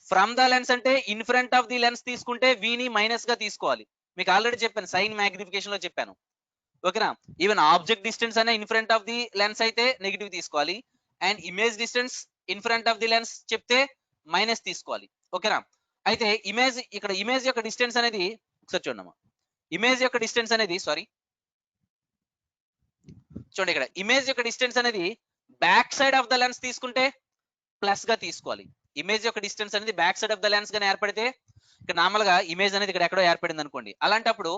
ఫ్రమ్ ద లెన్స్ అంటే in front of the lens తీసుకుంటే విని మైనస్ గా తీసుకోవాలి. మీకు ఆల్రెడీ చెప్పాను, సైన్ మ్యాగ్నిఫికేషన్ లో చెప్పాను, ఓకేనా? ఈవెన్ ఆబ్జెక్ట్ డిస్టెన్స్ అయినా in front of the lens అయితే నెగిటివ్ తీసుకోవాలి, and image distance in front of the lens చెప్తే మైనస్ తీసుకోవాలి, ఓకేనా? అయితే ఇమేజ్, ఇక్కడ ఇమేజ్ యొక్క డిస్టెన్స్ అనేది ఒకసారి చూడమ్మా, ఇమేజ్ యొక్క డిస్టెన్స్ అనేది, సారీ చూడండి, ఇక్కడ ఇమేజ్ యొక్క డిస్టెన్స్ అనేది back side of the lens తీసుకుంటే ప్లస్ గా తీసుకోవాలి. ఇమేజ్ యొక్క డిస్టెన్స్ అనేది back side of the lens గానే ఏర్పడితే, ఇక్కడ నార్మల్ గా ఇమేజ్ అనేది ఇక్కడ ఎక్కడో ఏర్పడింది అనుకోండి, అలాంటప్పుడు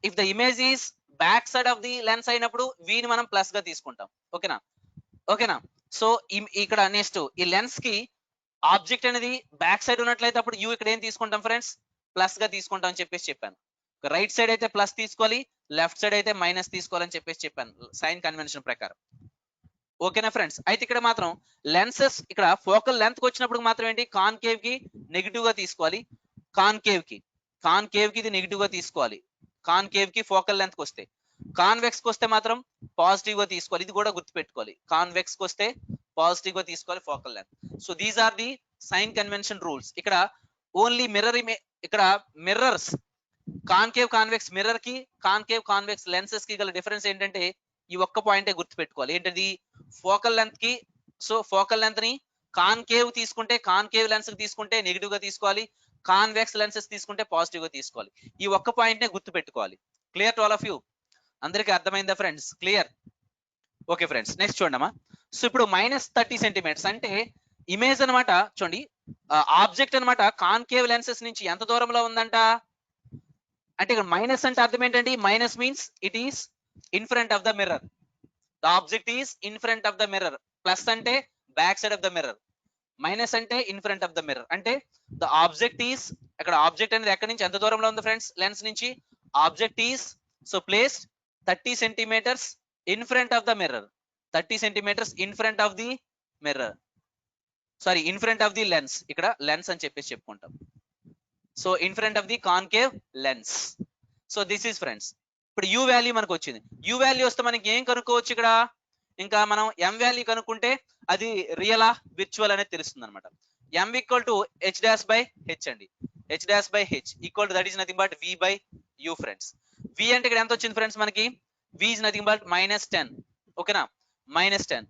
if the image is back side of the lens అయినప్పుడు వీని మనం ప్లస్ గా తీసుకుంటాం, ఓకేనా? ఓకేనా? సో ఇక్కడ నెక్స్ట్ ఈ లెన్స్ కి ఆబ్జెక్ట్ అనేది బ్యాక్ సైడ్ ఉన్నట్లయితే అప్పుడు యూ ఇక్కడ ఏం తీసుకుంటాం ఫ్రెండ్స్? ప్లస్ గా తీసుకుంటాం అని చెప్పేసి చెప్పాను. రైట్ సైడ్ అయితే ప్లస్ తీసుకోవాలి, లెఫ్ట్ సైడ్ అయితే మైనస్ తీసుకోవాలని చెప్పేసి చెప్పాను సైన్ కన్వెన్షన్ ప్రకారం, ఓకేనా ఫ్రెండ్స్? అయితే ఇక్కడ మాత్రం లెన్సెస్ ఇక్కడ ఫోకల్ లెంత్ కి వచ్చినప్పుడు మాత్రం ఏంటి, కాన్కేవ్ కి నెగిటివ్ గా తీసుకోవాలి, కాన్కేవ్ కి ఇది నెగిటివ్ గా తీసుకోవాలి, కాన్కేవ్ కి ఫోకల్ లెంత్ కి వస్తే. కాన్వెక్స్ కి వస్తే మాత్రం పాజిటివ్ గా తీసుకోవాలి, ఇది కూడా గుర్తుపెట్టుకోవాలి, కాన్వెక్స్ కి వస్తే పాజిటివ్ గా తీసుకోవాలి focal length. So these are the sign convention rules. ఇక్కడ ఓన్లీ మిర్రర్ ఇక్కడ మిర్రర్స్, కాన్కేవ్ కాన్వెక్స్ మిర్రర్ కి, కాన్కేవ్ కాన్వెక్స్ లెన్సెస్ కి గల డిఫరెన్స్ ఏంటంటే ఈ ఒక్క పాయింటే గుర్తుపెట్టుకోవాలి, ఏంటది? ఫోకల్ లెంత్ కి, సో ఫోకల్ లెంత్ ని కాన్కేవ్ తీసుకుంటే, కాన్కేవ్ లెన్స్ తీసుకుంటే నెగిటివ్ గా తీసుకోవాలి, కాన్వెక్స్ లెన్సెస్ తీసుకుంటే పాజిటివ్ గా తీసుకోవాలి. ఈ ఒక్క పాయింట్ నే గుర్తు పెట్టుకోవాలి. Clear to all of you? అందరికి అర్థమైందా friends? Clear? Okay friends, next చూడమ్మా. సో ఇప్పుడు మైనస్ 30 సెంటీమీటర్స్ అంటే ఇమేజ్ అనమాట, చూడండి ఆబ్జెక్ట్ అనమాట కాన్కేవ్ లెన్సెస్ నుంచి ఎంత దూరంలో ఉందంట అంటే, ఇక్కడ మైనస్ అంటే అర్థం ఏంటండి? Minus means it is in front of the mirror, the object is in front of the mirror. Plus అంటే back side of the mirror, minus అంటే in front of the mirror. అంటే ద ఆబ్జెక్ట్ ఈస్, అక్కడ object అనేది ఎక్కడి నుంచి ఎంత దూరంలో ఉంది ఫ్రెండ్స్? లెన్స్ నుంచి. Object is so placed 30 centimetres in front of the mirror, 30 centimetres in front of the mirror, sorry in front of the lens, ఇక్కడ లెన్స్ అని చెప్పేసి చెప్పుకుంటాం. So in front of the concave lens. So this is friends. ఇప్పుడు u value మనకు వచ్చింది. You value వస్తే మనకి ఏం కనుక్కోవచ్చు ఇక్కడ? ఇంకా మనం ఎం వాల్యూ కనుక్కుంటే అది రియలా విర్చువల్ అనేది తెలుస్తుంది అనమాట. M equal to h dash by h అండి, h dash by h equal to that is nothing but v by u friends. V అంటే ఇక్కడ ఎంత వచ్చింది ఫ్రెండ్స్ మనకి? వి ఇస్ నథింగ్ బట్ -10, ఓకేనా? -10,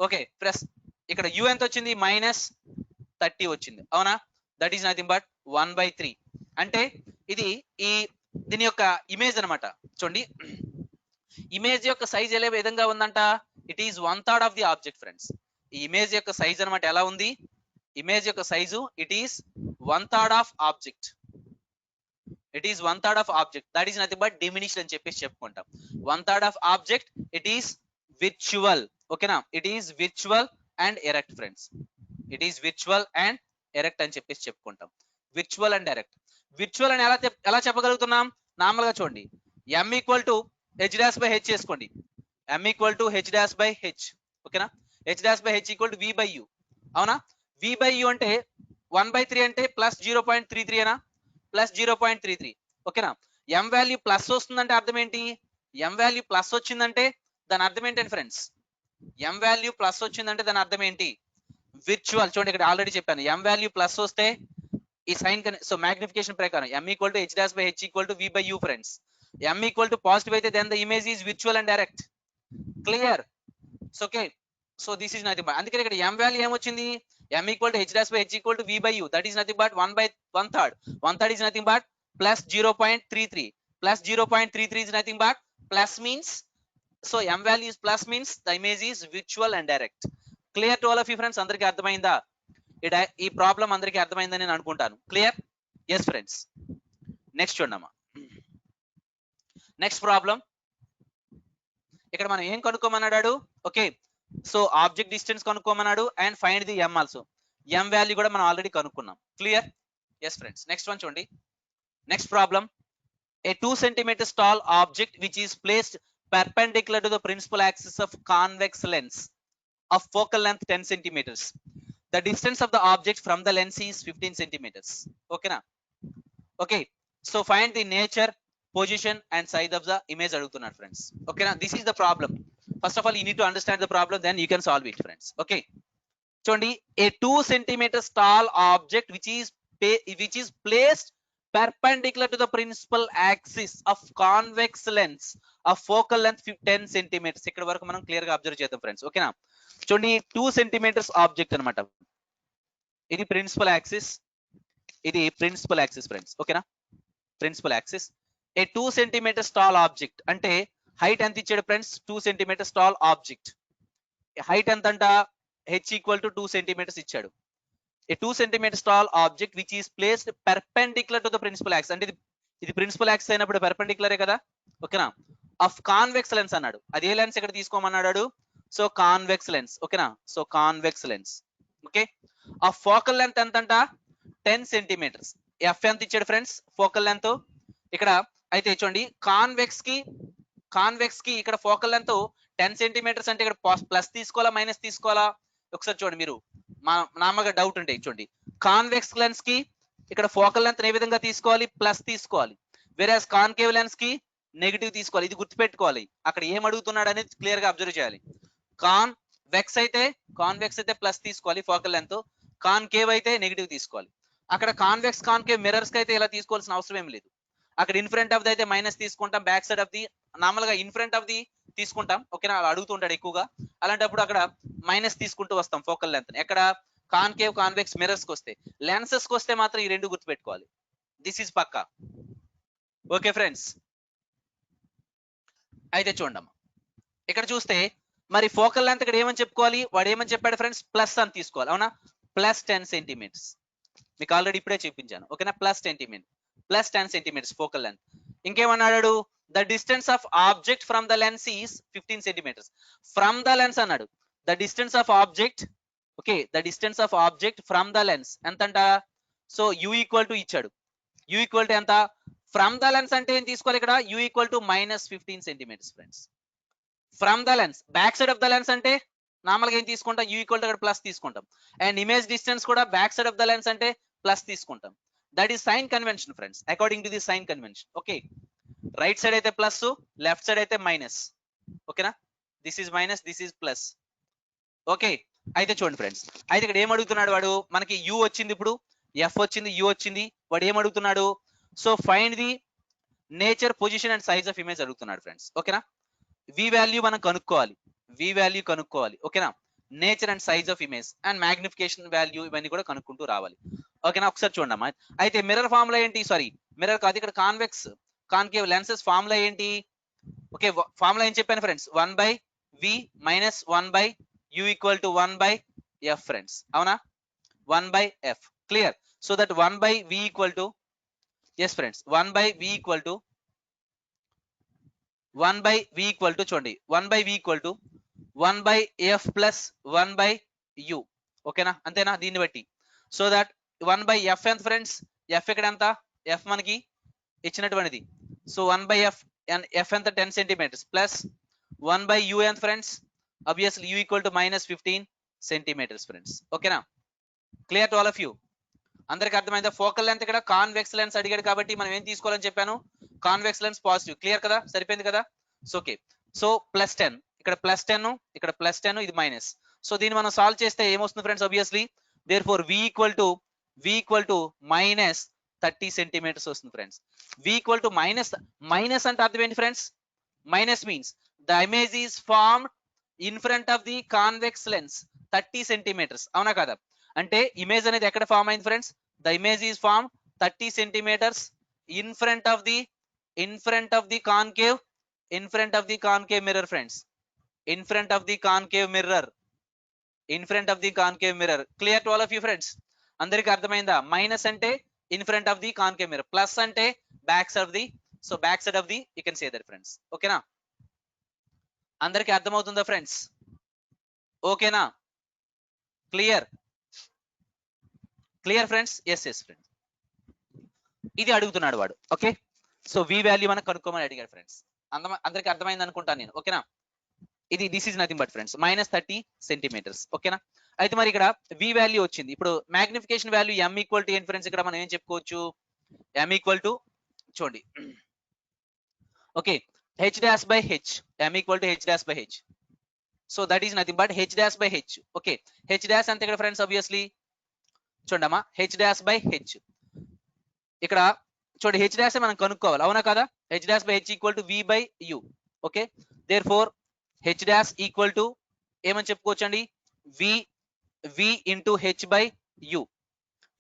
ఓకే. ప్లస్ ఇక్కడ యూ ఎంత వచ్చింది? -30 వచ్చింది, అవునా? That is nothing but 1/3. అంటే ఇది దీని యొక్క ఇమేజ్ అనమాట. చూడండి, ఇమేజ్ యొక్క సైజ్ ఏ విధంగా ఉందంట? It is 1/3 of the object friends. ఈ ఇమేజ్ యొక్క సైజ్ అనమాట ఎలా ఉంది? ఇమేజ్ యొక్క size it is 1/3 of object, it is 1/3 of object. That is nothing but diminished అని చెప్పేసి చెప్పుకుంటాం. 1/3 of object it is virtual, ఓకేనా? It is virtual and erect friends, it is virtual and erect అని చెప్పేసి చెప్పుకుంటాం. Virtual and erect. Virtual అని ఎలా చెప్పగలుగుతున్నాం? Normal గా చూడండి, m equal to h dash by h చేసుకోండి, m equal to h dash by h, ఓకేనా? H dash by h equal to v by u, అవునా? వి బై యూ అంటే 1/3 అంటే plus 0.33 అనా? ప్లస్ 0.33, ఓకేనా? ఎం వాల్యూ ప్లస్ వస్తుందంటే అర్థం ఏంటి? ఎం వాల్యూ ప్లస్ వచ్చిందంటే దాని అర్థం ఏంటండి ఫ్రెండ్స్? ఎం వాల్యూ ప్లస్ వచ్చిందంటే దాని అర్థం ఏంటి? విర్చువల్. చూడండి, ఇక్కడ ఆల్రెడీ చెప్పాను, ఎం వాల్యూ ప్లస్ వస్తే ఈ సైన్ సో మ్యాగ్నిఫికేషన్ ప్రకారం m equal to h dash by h equal to v by u friends. M equal to positive అయితే then the image is virtual and direct. Clear? So okay, so this is nothing but, అందుకని ఇక్కడ m value ఏమొచ్చింది? M equal to h dash by h equal to v by u, that is nothing but 1/1/3. 1/3 is nothing but plus 0.33, plus 0.33 is nothing but plus means, so m value is plus means the image is virtual and direct. Clear to all of you friends? అందరికి అర్థమైందా? ఈ problem అందరికి అర్థమైందని నేను అనుకుంటాను. Clear? Yes friends. Next చూడమ్మా, next problem. ఇక్కడ మనం ఏం కనుక్కోమన్నాడు? ఓకే, సో ఆబ్జెక్ట్ డిస్టెన్స్ కనుక్కోమన్నాడు and find the m also. M value కూడా మనం ఆల్రెడీ కనుక్కున్నాం. Clear? Yes friends. Next one చూడండి, next problem. A 2 centimeters tall object which is placed perpendicular to the principal axis of convex lens of focal length 10 centimeters. The distance of the object from the lens is 15 centimeters. Okay na? Okay, so find the nature, position and size of the image adugutunnadu friends. Okay na? This is the problem. First of all, you need to understand the problem, then you can solve it friends. Okay, చూడండి, a 2 centimeters tall object which is placed perpendicular to the principal axis of convex lens of focal length 10 centimeters. ఇక్కడ వరకు మనం clear గా observe చేద్దాం friends. ఓకేనా, చూడండి 2 centimeters object అన్నమాట. ఇది ప్రిన్సిపల్ యాక్సిస్, ఇది ప్రిన్సిపల్ యాక్సిస్ ఫ్రెండ్స్. ఓకేనా, ప్రిన్సిపల్ యాక్సిస్. ఏ 2 centimeters tall ఆబ్జెక్ట్ అంటే హైట్ ఎంత ఇచ్చాడు friends? 2 centimeters tall object. Height ఎంత అంట? h equal to 2 centimeters ఇచ్చాడు. A 2 centimeters tall object which is placed perpendicular to the principal axis, అంటే ఇది ప్రిన్సిపల్ యాక్సిస్ అయినప్పుడు perpendicular కదా. ఓకేనా, ఆఫ్ కాన్వెక్స్ లెన్స్ అన్నాడు. అది ఏ లెన్స్ ఇక్కడ తీసుకోమన్నాడు? So convex lens. ఓకేనా, సో కాన్వెక్స్ లెన్స్. ఓకే, ఆ ఫోకల్ లెంత్ ఎంత అంట? 10 centimeters. ఎఫ్ ఎంత ఇచ్చాడు ఫ్రెండ్స్? ఫోకల్ లెంత్ ఇక్కడ. అయితే చూడండి, కాన్వెక్స్ కి ఇక్కడ ఫోకల్ లెంత్ 10 centimeters అంటే ఇక్కడ ప్లస్ తీసుకోవాలా మైనస్ తీసుకోవాలా? ఒకసారి చూడండి, మీరు నామగా డౌట్ ఉంటే చూడండి, కాన్వెక్స్ లెన్స్ కి ఇక్కడ ఫోకల్ లెంత్ ఏ విధంగా తీసుకోవాలి? ప్లస్ తీసుకోవాలి. వేరేస్ కాన్కేవ్ లెన్స్ కి నెగిటివ్ తీసుకోవాలి. ఇది గుర్తుపెట్టుకోవాలి. అక్కడ ఏం అడుగుతున్నాడు అనేది క్లియర్ గా అబ్జర్వ్ చేయాలి. కాన్వెక్స్ అయితే ప్లస్ తీసుకోవాలి ఫోకల్ లెంత్, కాన్కేవ్ అయితే నెగిటివ్ తీసుకోవాలి. అక్కడ కాన్వెక్స్ కాన్కేవ్ మిర్రర్స్ కి అయితే ఇలా తీసుకోవాల్సిన అవసరం ఏం లేదు. అక్కడ ఇన్ ఫ్రంట్ ఆఫ్ ది అయితే మైనస్ తీసుకుంటాం, back side of the normal గా ఇన్ ఫ్రంట్ ఆఫ్ ది తీసుకుంటాం. ఓకేనా, అలా అడుగుతుంటాడు ఎక్కువగా. అలాంటప్పుడు అక్కడ మైనస్ తీసుకుంటూ వస్తాం ఫోకల్ లెంత్. ఎక్కడ? కాన్కేవ్ కాన్వెక్స్ మిర్రర్స్ కి వస్తే. లెన్సెస్ కి వస్తే మాత్రం ఈ రెండు గుర్తుపెట్టుకోవాలి. దిస్ ఈజ్ పక్కా. ఓకే ఫ్రెండ్స్, అయితే చూడమ్మా, ఇక్కడ చూస్తే మరి ఫోకల్ లెంత్ ఇక్కడ ఏమని చెప్పుకోవాలి? వాడు ఏమని చెప్పాడు ఫ్రెండ్స్? ప్లస్ అని తీసుకోవాలి. అవునా, ప్లస్ 10 centimeters. మీకు ఆల్రెడీ ఇప్పుడే చూపించాను. ఓకేనా, ప్లస్ 10 centimeters ఫోకల్ లెంత్. ఇంకేమన్నాడు? The distance of object from the lens is 15 centimeters. From the lens అన్నాడు. The distance of object, okay, the distance of object from the lens ఎంతంట? So u equal to ఇచ్చాడు. u equal to ఎంత? From the lens అంటే ఏం తీసుకోవాలి ఇక్కడ? u equal to -15 centimeters friends. From the lens, back side of the lens అంటే నార్మల్గా ఏం తీసుకుంటాం? u ఈక్వల్ టు అక్కడ ప్లస్ తీసుకుంటాం. అండ్ ఇమేజ్ డిస్టెన్స్ కూడా back side of the lens అంటే ప్లస్ తీసుకుంటాం. That is sign convention friends, according to the sign convention. Okay, right side అయితే ప్లస్, లెఫ్ట్ సైడ్ అయితే మైనస్. ఓకేనా, this is minus, this is plus. Okay, అయితే చూడండి friends, అయితే ఇక్కడ ఏం అడుగుతున్నాడు వాడు? మనకి u వచ్చింది, ఇప్పుడు f వచ్చింది, u వచ్చింది. వాడు ఏం అడుగుతున్నాడు? So find the nature, position and size of image అడుగుతున్నాడు ఫ్రెండ్స్. ఓకేనా, v వాల్యూ మనం కనుక్కోవాలి, v వాల్యూ కనుక్కోవాలి. ఓకేనా, nature and size of image and magnification value ఇవన్నీ కూడా కనుక్కుంటూ రావాలి. ఓకేనా, ఒకసారి చూడండి అమ్మా. అయితే మిర్రర్ ఫార్ములా ఏంటి? సారీ, మిర్రర్ కాదు, ఇక్కడ కాన్వెక్స్ కాన్కేవ్ లెన్సెస్ ఫార్ములా ఏంటి? ఓకే, ఫార్ములా ఏం చెప్పాను friends? 1/v minus 1/u equal to 1/f friends. అవునా, 1/f. Clear? So that 1/v equal to, yes friends, 1/v equal to చూడండి, 1/v equal to 1/f plus 1/u. ఓకేనా, అంతేనా? దీన్ని బట్టి so that 1/f ఎంత friends? f ఇక్కడ ఎంత? f మనకి ఇచ్చినటువంటిది. సో 1/f, f ఎంత? 10 centimeters ప్లస్ 1/u ఎంత friends? Obviously u equal to -15 centimeters friends. ఓకేనా, clear to all of you? అందరికి అర్థమైందా? ఫోకల్ లెంత్ ఇక్కడ కాన్వెక్స్ లెన్స్ అడిగాడు కాబట్టి మనం ఏం తీసుకోవాలని చెప్పాను? Convex lens positive. క్లియర్ కదా? సరిపోయింది కదా? సో ఓకే, సో +10, ఇక్కడ +10, ఇక్కడ +10, ఇది మైనస్. సో దీన్ని మనం సాల్వ్ చేస్తే ఏమొస్తుంది friends? Obviously therefore v equal to -30 centimeters వస్తుంది friends. v equal to minus అంటే అర్థం ఏంటి friends? Minus means the image is formed in front of the convex lens 30 centimeters. అవునా కదా? అంటే ఇమేజ్ అనేది ఎక్కడ ఫామ్ అయింది friends? The image is form 30 centimeters in front of the concave mirror friends. In front of the concave mirror. Clear to all of you friends? అందరికి అర్థమైందా? Minus అంటే in front of the concave mirror, plus అంటే back side of the. So back side of the you can say that friends. ఓకేనా, అందరికి అర్థమవుతుందా friends? ఓకేనా, clear friends? Yes friends, ఇది అడుగుతున్నాడు వాడు. ఓకే, సో v వాల్యూ మనం కనుక్కోమని అడిగాడు ఫ్రెండ్స్. అందరికి అర్థమైంది అనుకుంటాను నేను. ఓకేనా, ఇది this is nothing but friends -30 centimetres. ఓకేనా, అయితే మరి ఇక్కడ v వాల్యూ వచ్చింది. ఇప్పుడు magnification value m equal to ఏంటి ఫ్రెండ్స్, ఇక్కడ మనం ఏం చెప్పుకోవచ్చు, m ఈక్వల్ టు చూడండి, okay, h dash by h, m equal to h dash by h. So that is nothing but h dash by h. Okay, h dash అంటే ఇక్కడ friends obviously చూడమ్మా h dash by h. ఇక్కడ చూడండి h dash మనం కనుక్కోవాలి, అవునా కదా, h dash by h equal to v by u. Okay, therefore h dash equal to ఏమని చెప్పుకోవచ్చు అండి, v into h by u.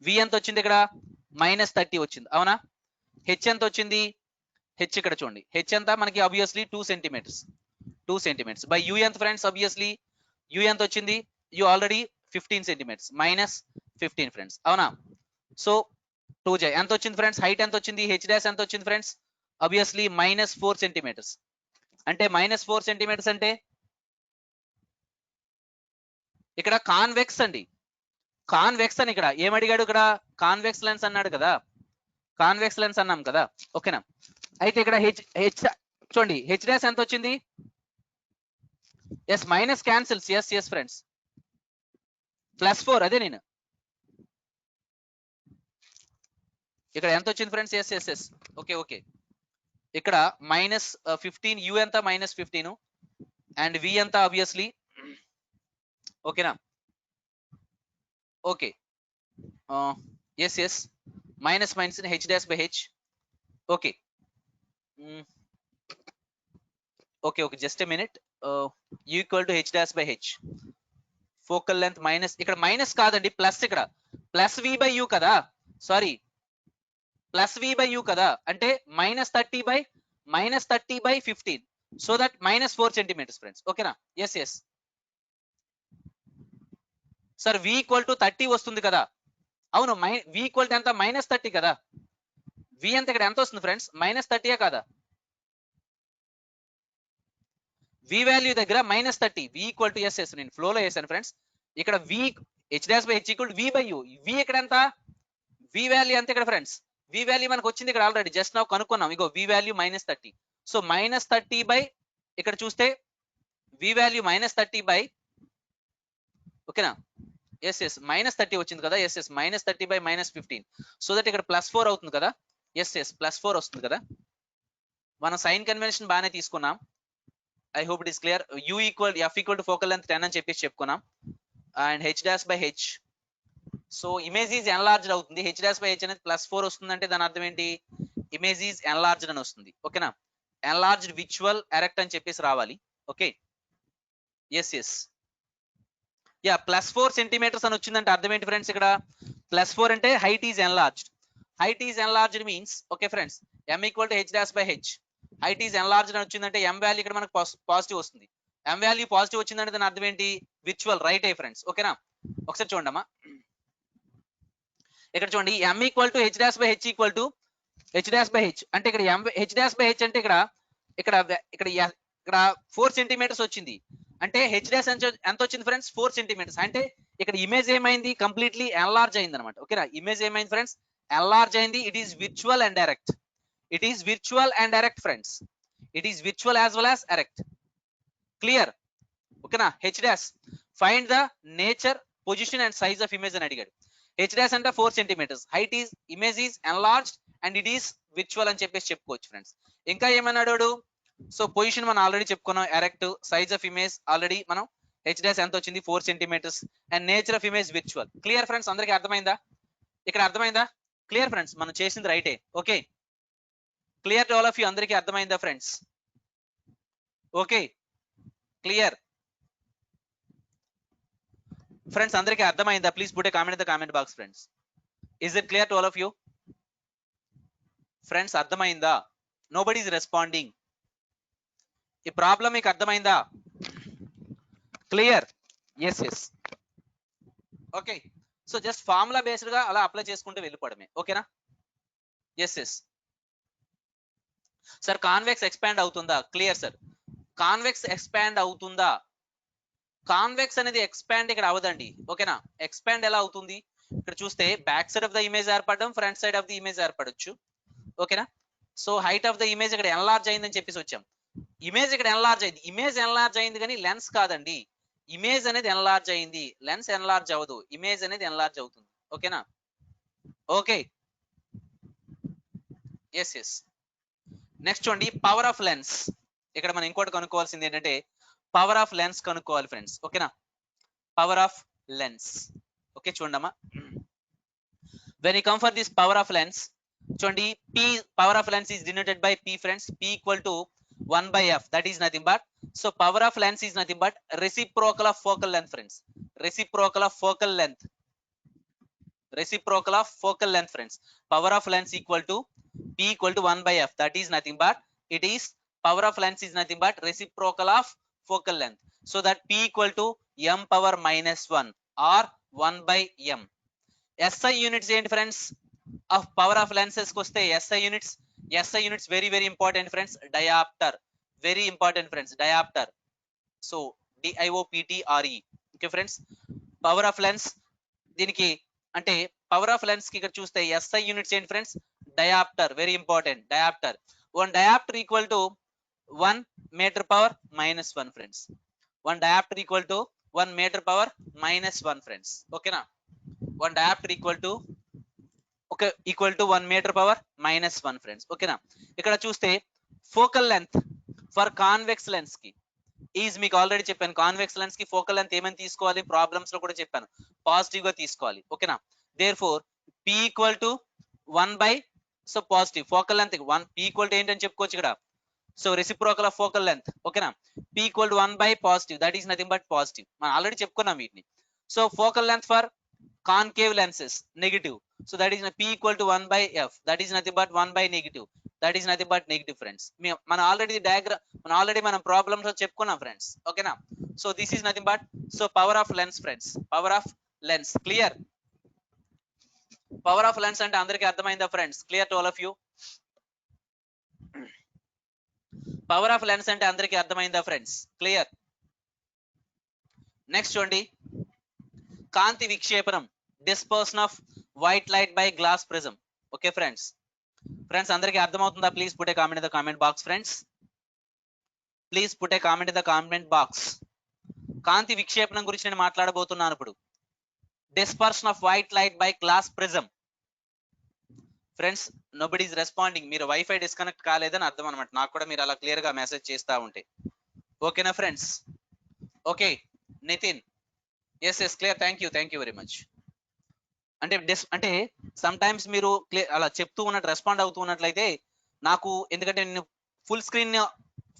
v ఎంత వచ్చింది ఇక్కడ, -30 వచ్చింది, అవునా. h ఎంత వచ్చింది, h ఇక్కడ చూడండి, h ఎంత మనకి ఆబ్వియస్లీ 2 సెంటీమీటర్స్ బై u ఎంత ఫ్రెండ్స్, ఆబ్వియస్లీ u ఎంత వచ్చింది, u ఆల్రెడీ 15 సెంటీమీటర్స్ -15 ఫ్రెండ్స్, అవునా. సో 2j ఎంత వచ్చింది ఫ్రెండ్స్, హైట్ ఎంత వచ్చింది, h డాష్ ఎంత వచ్చింది ఫ్రెండ్స్, ఆబ్వియస్లీ -4 సెంటీమీటర్స్. అంటే -4 సెంటీమీటర్స్ అంటే ఇక్కడ కాన్వెక్స్ అండి, కాన్వెక్స్ అని ఇక్కడ ఏమడిగాడు, ఇక్కడ కాన్వెక్స్ లెన్స్ అన్నాడు కదా, కాన్వెక్స్ లెన్స్ అన్నాం కదా. ఓకేనా, అయితే ఇక్కడ h చూడండి, h డాష్ ఎంత వచ్చింది, yes minus cancels, yes friends, +4 అదే నేను ఇక్కడ ఎంత వచ్చింది ఫ్రెండ్స్, ఎస్ ఓకే, ఇక్కడ -15 u ఎంత -15 అండ్ v ఎంత ఆబ్వియస్లీ, ఓకేనా, okay, yes minus h dash by h. Okay, okay just a minute, u equal to h dash by h, focal length minus, ఇక్కడ మైనస్ కాదండి ప్లస్, ఇక్కడ plus v by u కదా, sorry plus v by u కదా, అంటే -30 by 15, so that -4 centimetres friends. ఓకేనా, yes sir v equal to 30 వస్తుంది కదా, అవును, v ఈక్వల్ టు ఎంత -30 కదా, v ఎంత ఇక్కడ ఎంత వస్తుంది ఫ్రెండ్స్, -30 కదా, v వాల్యూ దగ్గర -30, v ఈక్వల్ టు ఎస్ నేను ఫ్లోలో వేసాను ఫ్రెండ్స్, ఇక్కడ v h dash by h equal to v by u, v ఇక్కడ ఎంత, v వాల్యూ ఎంత ఇక్కడ ఫ్రెండ్స్, v వాల్యూ మనకు వచ్చింది ఇక్కడ ఆల్రెడీ జస్ట్ నౌ కనుక్కున్నాం, ఇగో v వాల్యూ -30, సో -30 బై ఇక్కడ చూస్తే v వాల్యూ -30 బై, ఓకేనా, ఎస్ -30 వచ్చింది కదా, ఎస్ -30 బై -15, సో దట్ ఇక్కడ +4 అవుతుంది కదా, ఎస్ +4 వస్తుంది కదా. మనం సైన్ కన్వెన్షన్ బాగానే తీసుకున్నాం, I hope it is clear. u equal f equal to focal length 10 అని చెప్పేసి చెప్పుకున్నాం, and h dash by h, so image is enlarged అవుతుంది, h డాష్ బై h అనేది +4 వస్తుంది, అంటే దాని అర్థం ఏంటి, ఇమేజ్ ఈజ్ ఎన్లార్జ్డ్ అని వస్తుంది. ఓకేనా, ఎన్లార్జ్డ్ విజువల్ ఎరెక్ట్ అని చెప్పేసి రావాలి. ఓకే, ఎస్ యా +4 సెంటీమీటర్స్ అని వచ్చిందంటే అర్థం ఏంటి ఫ్రెండ్స్, ఇక్కడ +4 అంటే height is enlarged means, okay friends, m equal to h dash by h, height is enlarged అని వచ్చిందంటే m వాల్యూ ఇక్కడ మనకు పాజిటివ్ వస్తుంది, m వాల్యూ పాజిటివ్ వచ్చిందంటే దాని అర్థం ఏంటి, విర్చువల్ రైట్ అయ్యి ఫ్రెండ్స్. ఓకేనా, ఒకసారి చూడండి అమ్మా, ఇక్కడ చూడండి m equal to h dash by h equal to h dash by h, అంటే ఇక్కడ h డాష్ బై h అంటే ఇక్కడ 4 సెంటీమీటర్స్ వచ్చింది, అంటే h డాష్ ఎంత వచ్చింది ఫ్రెండ్స్, 4 సెంటీమీటర్స్, అంటే ఇక్కడ ఇమేజ్ ఏమైంది, కంప్లీట్లీ ఎన్లార్జ్ అయింది అనమాట. ఓకేనా, ఇమేజ్ ఏమైంది ఫ్రెండ్స్, ఎన్లార్జ్ అయింది, it is virtual and direct friends, it is virtual as well as erect. Clear, ఓకేనా. h dash find the nature, position and size of image అని అడిగాడు. h డాష్ అంటే 4 centimetres, height is image is enlarged and it is virtual అని చెప్పేసి చెప్పుకోవచ్చు friends. ఇంకా ఏమన్నాడు, so position మనం ఆల్రెడీ చెప్పుకున్నాం, erect, size of image already మనం h డాష్ ఎంత వచ్చింది 4 centimetres, and nature of image virtual. Clear friends, అందరికీ అర్థమైందా, ఇక్కడ అర్థమైందా, క్లియర్ ఫ్రెండ్స్, మనం చేసింది రైటే. Okay, clear to all of you, అందరికీ అర్థమైందా ఫ్రెండ్స్, ఓకే క్లియర్ ఫ్రెండ్స్, అందరికీ అర్థమైందా, please put a comment in the comment box friends, is it clear to all of you friends, అర్థమైందా, నోబడీ ఈజ్ రెస్పాండింగ్, ఈ problem మీకు అర్థమైందా, clear, yes okay. So just formula based గా అలా apply చేసుకుంటూ వెళ్ళిపోవడమే. ఓకేనా, ఎస్ సార్, కాన్వెక్స్ ఎక్స్పాండ్ అవుతుందా, క్లియర్ సార్, కాన్వెక్స్ ఎక్స్పాండ్ అవుతుందా, కాన్వెక్స్ అనేది ఎక్స్పాండ్ ఇక్కడ అవదండి. ఓకేనా, ఎక్స్పాండ్ ఎలా అవుతుంది, ఇక్కడ చూస్తే back side of the image ఏర్పడడం, front side of the image ఏర్పడొచ్చు. ఓకేనా, so height of the image ఇక్కడ ఎన్లార్జ్ అయిందని చెప్పేసి వచ్చాం, ఇమేజ్ ఇక్కడ ఎన్లార్జ్ అయింది, ఇమేజ్ ఎన్లార్జ్ అయింది కానీ లెన్స్ కాదండి. ఇమేజ్ అనేది ఎన్లార్జ్ అయింది, లెన్స్ ఎన్లార్జ్ అవ్వదు, ఇమేజ్ అనేది ఎన్లార్జ్ అవుతుంది. ఓకేనా? Okay, yes yes. నెక్స్ట్ చూడండి, పవర్ ఆఫ్ లెన్స్. ఇక్కడ మనం ఇంకోటి కనుక్కోవాల్సింది ఏంటంటే పవర్ ఆఫ్ లెన్స్ కనుక్కోవాలి ఫ్రెండ్స్. ఓకేనా? Power of lens. ఓకే చూడమ్మా, when you come for this power of lens, చూడండి p, power of lens is denoted by p friends. p equal to 1 by f, that is nothing but, so power of lens is nothing but reciprocal of focal length friends. Reciprocal of focal length, reciprocal of focal length friends. Power of lens equal to p equal to 1 by f, that is nothing but, it is power of lens is nothing but reciprocal of focal length, so that p equal to m power minus 1 or 1 by m. SI units ఏంటి friends? Of power of lenses కి వస్తే SI units, SI units very very important friends. Dioptre, very important friends, dioptre. So DIOPTRE. Okay friends, power of lens దీనికి అంటే power of lens కి ఇక్కడ చూస్తే SI units ఏంటి friends? Dioptre, very important, dioptre. 1 diopter equal to 1 meter power minus 1 friends. 1 diopter equal to 1 meter power minus 1 friends. ఓకేనా? 1 diopter equal to equal to 1 meter power minus 1 friends. ఓకేనా? ఇక్కడ చూస్తే focal length for convex lens కి is, మీకు already చెప్పాను convex lens కి focal length ఏమని తీసుకోవాలి, ప్రాబ్లమ్స్ లో కూడా చెప్పాను, పాజిటివ్ గా తీసుకోవాలి. ఓకేనా? Therefore p equal to 1 by, so positive focal length 1, p equal to ఏంటని చెప్పుకోవచ్చు ఇక్కడ, so reciprocal of focal length. ఓకేనా? p equal to 1 by positive, that is nothing but positive. మనం ఆల్రెడీ చెప్పుకున్నాం వీటిని. So focal length for concave lenses negative, so that is p equal to 1 by f, that is nothing but 1 by negative, that is nothing but negative friends. మనం already diagram, మనం already మనం problems లో చెప్పుకున్నాం friends. ఓకేనా? So this is nothing but, so power of lens friends, power of lens. Clear? Power of lens అంటే అందరికీ అర్థమైందా friends? Clear to all of you? Power of lens అంటే అందరికీ అర్థమైందా ఫ్రెండ్స్? క్లియర్? నెక్స్ట్ చూడండి, కాంతి విక్షేపణం, dispersion of white light by glass prism. Okay friends, friends అందరికీ అర్థమవుతుందా? Please put a comment in the comment box friends, please put a comment in the comment box. కాంతి విక్షేపణం గురించి నేను మాట్లాడబోతున్నాను ఇప్పుడు. Dispersion of white light by glass prism. Friends nobody is responding, మీరు wifi disconnect కాలేదని అర్థం అనమాట, నాకు కూడా మీరు అలా క్లియర్ గా మెసేజ్ చేస్తా ఉంటే. ఓకేనా ఫ్రెండ్స్? Okay Nitin, yes yes clear, thank you very much. అంటే సమ్ టైమ్స్ మీరు అలా చెప్తూ ఉన్నట్టు రెస్పాండ్ అవుతూ ఉన్నట్లయితే నాకు, ఎందుకంటే నేను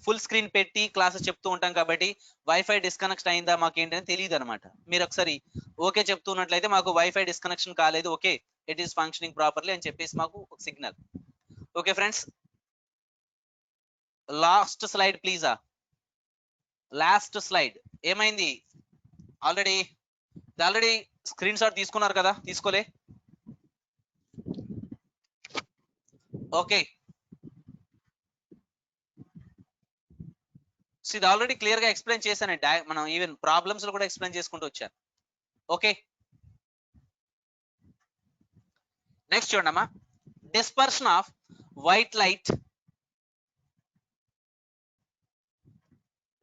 ఫుల్ స్క్రీన్ పెట్టి క్లాసెస్ చెప్తూ ఉంటాం కాబట్టి వైఫై డిస్కనెక్ట్ అయిందా మాకు ఏంటని తెలియదు అనమాట. మీరు ఒకసారి ఓకే చెప్తున్నట్లయితే మాకు వైఫై డిస్కనెక్షన్ కాలేదు, okay it is functioning properly అని చెప్పేసి మాకు signal. Okay friends, last slide ప్లీజా, లాస్ట్ స్లైడ్. ఏమైంది? ఆల్రెడీ స్క్రీన్ షాట్ తీసుకున్నారు కదా? తీసుకోలే? ఓకే, సో ఇది ఆల్రెడీ క్లియర్ గా ఎక్స్ప్లెయిన్ చేశానండి, మనం ఈవెన్ ప్రాబ్లమ్స్ లో కూడా ఎక్స్ప్లెయిన్ చేసుకుంటూ వచ్చాను. ఓకే నెక్స్ట్ చూడమ్మా, dispersion of white light.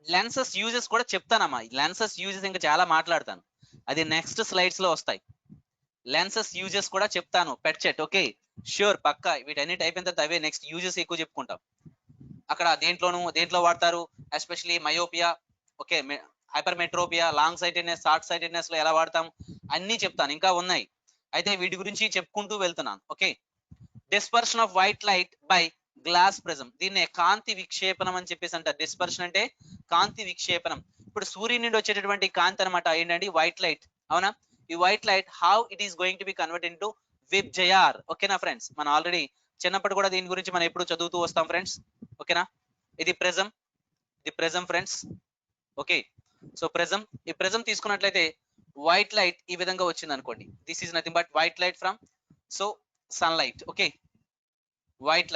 Lenses uses కూడా చెప్తానమ్మా, లెన్సెస్ యూజెస్ ఇంకా చాలా మాట్లాడతాను, అది నెక్స్ట్ స్లైడ్స్ లో వస్తాయి. లెన్సెస్ యూజెస్ కూడా చెప్తాను, పెట్ చెట్. ఓకే ష్యూర్, పక్కా వీటన్నిటి అయిపోయిన తర్వాత అవే నెక్స్ట్ యూజెస్ ఎక్కువ చెప్పుకుంటాం. అక్కడ దేంట్లో వాడతారు, especially myopia, okay hypermetropia, long sightedness, short sightedness లో ఎలా వాడతాం అన్ని చెప్తాను, ఇంకా ఉన్నాయి, అయితే వీటి గురించి చెప్పుకుంటూ వెళ్తున్నాను. Okay, dispersion of white light by glass prism, దీన్నే కాంతి విక్షేపణం అని చెప్పేసి అంటారు. డిస్పర్షన్ అంటే కాంతి విక్షేపణం. ఇప్పుడు సూర్యుని నుండి వచ్చేటటువంటి కాంతి అనమాట ఏంటండి? వైట్ లైట్, అవునా? ఈ white light how it is going to be convert into VIBGYOR. ఓకేనా ఫ్రెండ్స్, మనం ఆల్రెడీ చిన్నప్పుడు కూడా దీని గురించి మనం ఎప్పుడు చదువుతూ వస్తాం ఫ్రెండ్స్. ఓకేనా? ఇది ప్రిజం ఫ్రెండ్స్. ఓకే, సో ఈ ప్రిజం తీసుకున్నట్లయితే వైట్ లైట్ ఈ విధంగా వచ్చింది అనుకోండి, this is nothing but white light from sunlight. Okay, white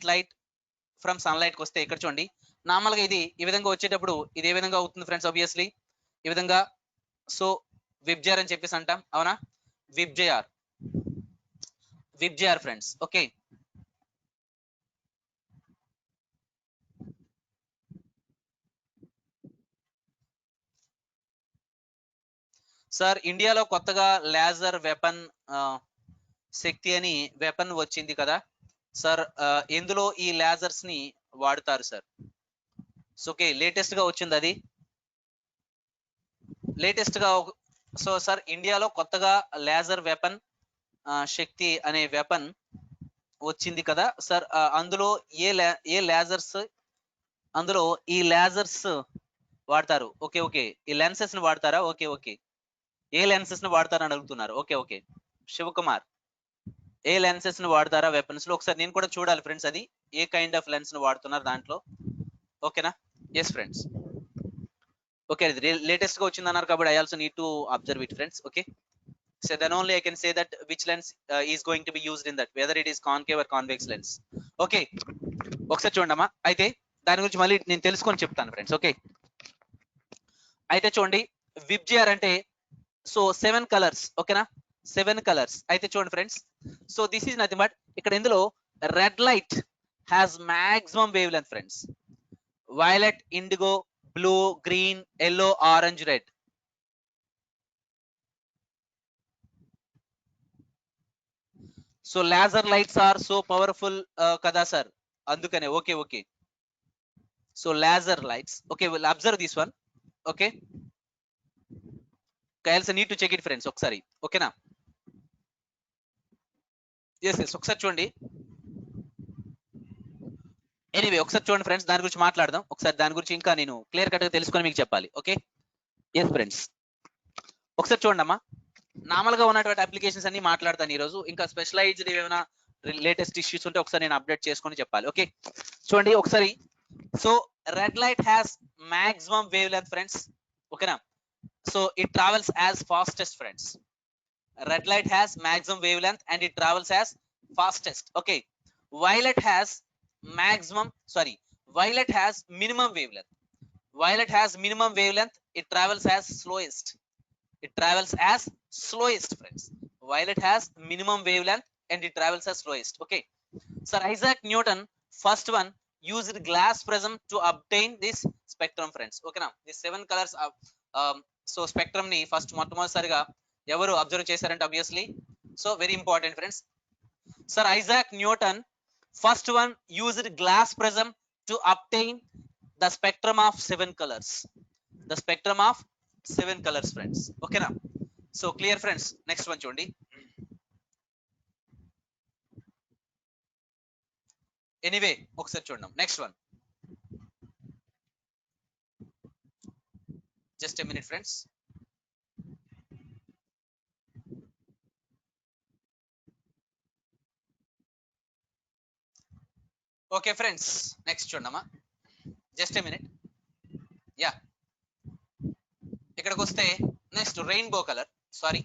light from sunlight కి వస్తే ఇక్కడ చూడండి, నార్మల్ గా ఇది ఈ విధంగా వచ్చేటప్పుడు ఇది ఏ విధంగా అవుతుంది ఫ్రెండ్స్? ఆబ్వియస్లీ ఈ విధంగా, సో విబ్జయార్ అని చెప్పేసి అంటాం, అవునా? విబ్జయార్ ఫ్రెండ్స్. ఓకే, సార్ ఇండియాలో కొత్తగా లేజర్ వెపన్ శక్తి అని వెపన్ వచ్చింది కదా సార్, ఎందులో ఈ లేజర్స్ ని వాడతారు సార్? సో ఓకే, లేటెస్ట్ గా వచ్చింది అది, లేటెస్ట్ గా. సో సార్ ఇండియాలో కొత్తగా లేజర్ వెపన్ శక్తి అనే వెపన్ వచ్చింది కదా సార్, అందులో ఏ లేజర్స్, అందులో ఈ లేజర్స్ వాడతారు. ఓకే ఓకే, ఈ లెన్సెస్ ని వాడతారా? ఓకే ఓకే, ఏ లెన్సెస్ ని వాడతారని అడుగుతున్నారు. ఓకే ఓకే శివకుమార్, ఏ లెన్సెస్ ని వాడతారా వెపన్స్ లో? ఒకసారి నేను కూడా చూడాలి ఫ్రెండ్స్, అది ఏ కైండ్ ఆఫ్ లెన్స్ ని వాడుతున్నారు దాంట్లో. ఓకేనా? Yes friends. ఓకే, లేటెస్ట్ గా వచ్చింది అన్నారు కాబట్టి I also need to observe it friends. Okay, so then only I can say that which lens is going to be used in that, whether it is concave or convex lens. Okay, ఒకసారి చూడమ్మా, అయితే దాని గురించి మళ్ళీ నేను తెలుసుకొని చెప్తాను friends. Okay, అయితే చూడండి, విబ్జిఆర్ అంటే సో 7 కలర్స్. ఓకేనా, 7 కలర్స్. అయితే చూడండి friends, so this is nothing but, ఇక్కడ ఇందులో red light has maximum wavelength friends, violet, indigo, blue, green, yellow, orange, red. So laser lights are so powerful కదా sir, అందుకనే. Okay okay, so laser lights. Okay, will observe this one. Okay, I need to check it friends ఒకసారి. ఓకేనా? Yes yes, ఒకసారి చూడండి. Anyway ఒకసారి చూడండి friends, దాని గురించి మాట్లాడదాం ఒకసారి. దాని గురించి ఇంకా నేను క్లియర్ కట్ గా తెలుసుకొని మీకు చెప్పాలి. ఓకే, ఎస్ ఫ్రెండ్స్, ఒకసారి చూడండి అమ్మా. నార్మల్ గా ఉన్నటువంటి అప్లికేషన్స్ అన్ని మాట్లాడతాను ఈ రోజు. ఇంకా స్పెషలైజ్డ్ ఏమైనా లేటెస్ట్ ఇష్యూస్ ఉంటే ఒకసారి నేను అప్డేట్ చేసుకొని చెప్పాలి. ఓకే, చూడండి ఒకసారి. So red light has maximum wavelength friends. ఓకేనా? So it travels as fastest friends. Red light has maximum wavelength and it travels as fastest. Okay, violet has maximum, sorry, violet has minimum wavelength. Violet has minimum wavelength, it travels as slowest. It travels as slowest friends. Violet has minimum wavelength and it travels as slowest. Okay, Sir Isaac Newton first one used glass prism to obtain this spectrum friends. Okay now the 7 colors of so spectrum ni first మొట్టమొదటిసారిగా ఎవరు observe చేశారంటే obviously, so very important friends, Sir Isaac Newton first one used glass prism to obtain the spectrum of 7 colors. The spectrum of 7 colors friends. Okay now, so clear friends. Next one చూడండి. Anyway ఒకసారి చూద్దాం next one. Just a minute friends. Okay friends, next చూడమ్మా. Just a minute. Yeah, ఇక్కడికి వస్తే next rainbow colour. Sorry,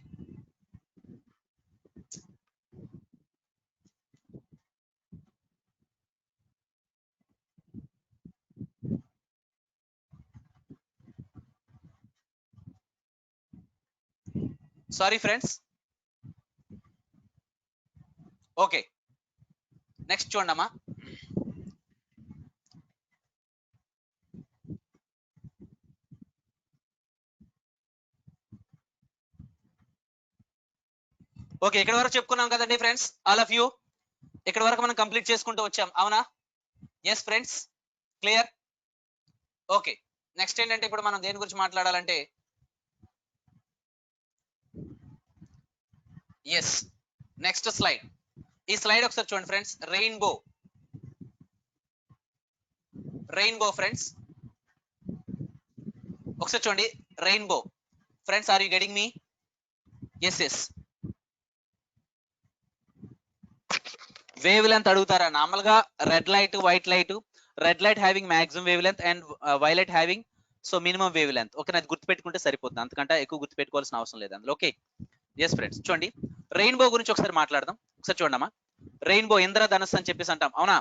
sorry friends. Okay, next చూడమ్మా. Okay, ఇక్కడ వరకు చెప్పుకున్నాం కదండి ఫ్రెండ్స్, ఆల్ ఆఫ్ యూ. ఇక్కడ వరకు మనం కంప్లీట్ చేసుకుంటూ వచ్చాం, అవునా? Yes friends, clear. Okay, next ఏంటంటే ఇప్పుడు మనం దేని గురించి మాట్లాడాలంటే, ఎస్ నెక్స్ట్ స్లైడ్. ఈ స్లైడ్ ఒకసారి చూడండి ఫ్రెండ్స్. రెయిన్బో, రెయిన్బో ఫ్రెండ్స్ ఒకసారి చూడండి. Rainbow friends, are you getting me? Yes yes. Wavelength అడుగుతారా? నార్మల్ గా red light, white light, red light having maximum wavelength and violet having so minimum wavelength. Okay, అది గుర్తుపెట్టుకుంటే సరిపోతుంది, అంతకంటే ఎక్కువ గుర్తుపెట్టుకోవాల్సిన అవసరం లేదు అందులో. ఓకే, ఎస్ ఫ్రెండ్స్, చూడండి రెయిన్బో గురించి ఒకసారి మాట్లాడదాం. ఒకసారి చూడండి అమ్మా. రెయిన్బో ఇంద్రధనస్సు అని చెప్పేసి అంటాం, అవునా?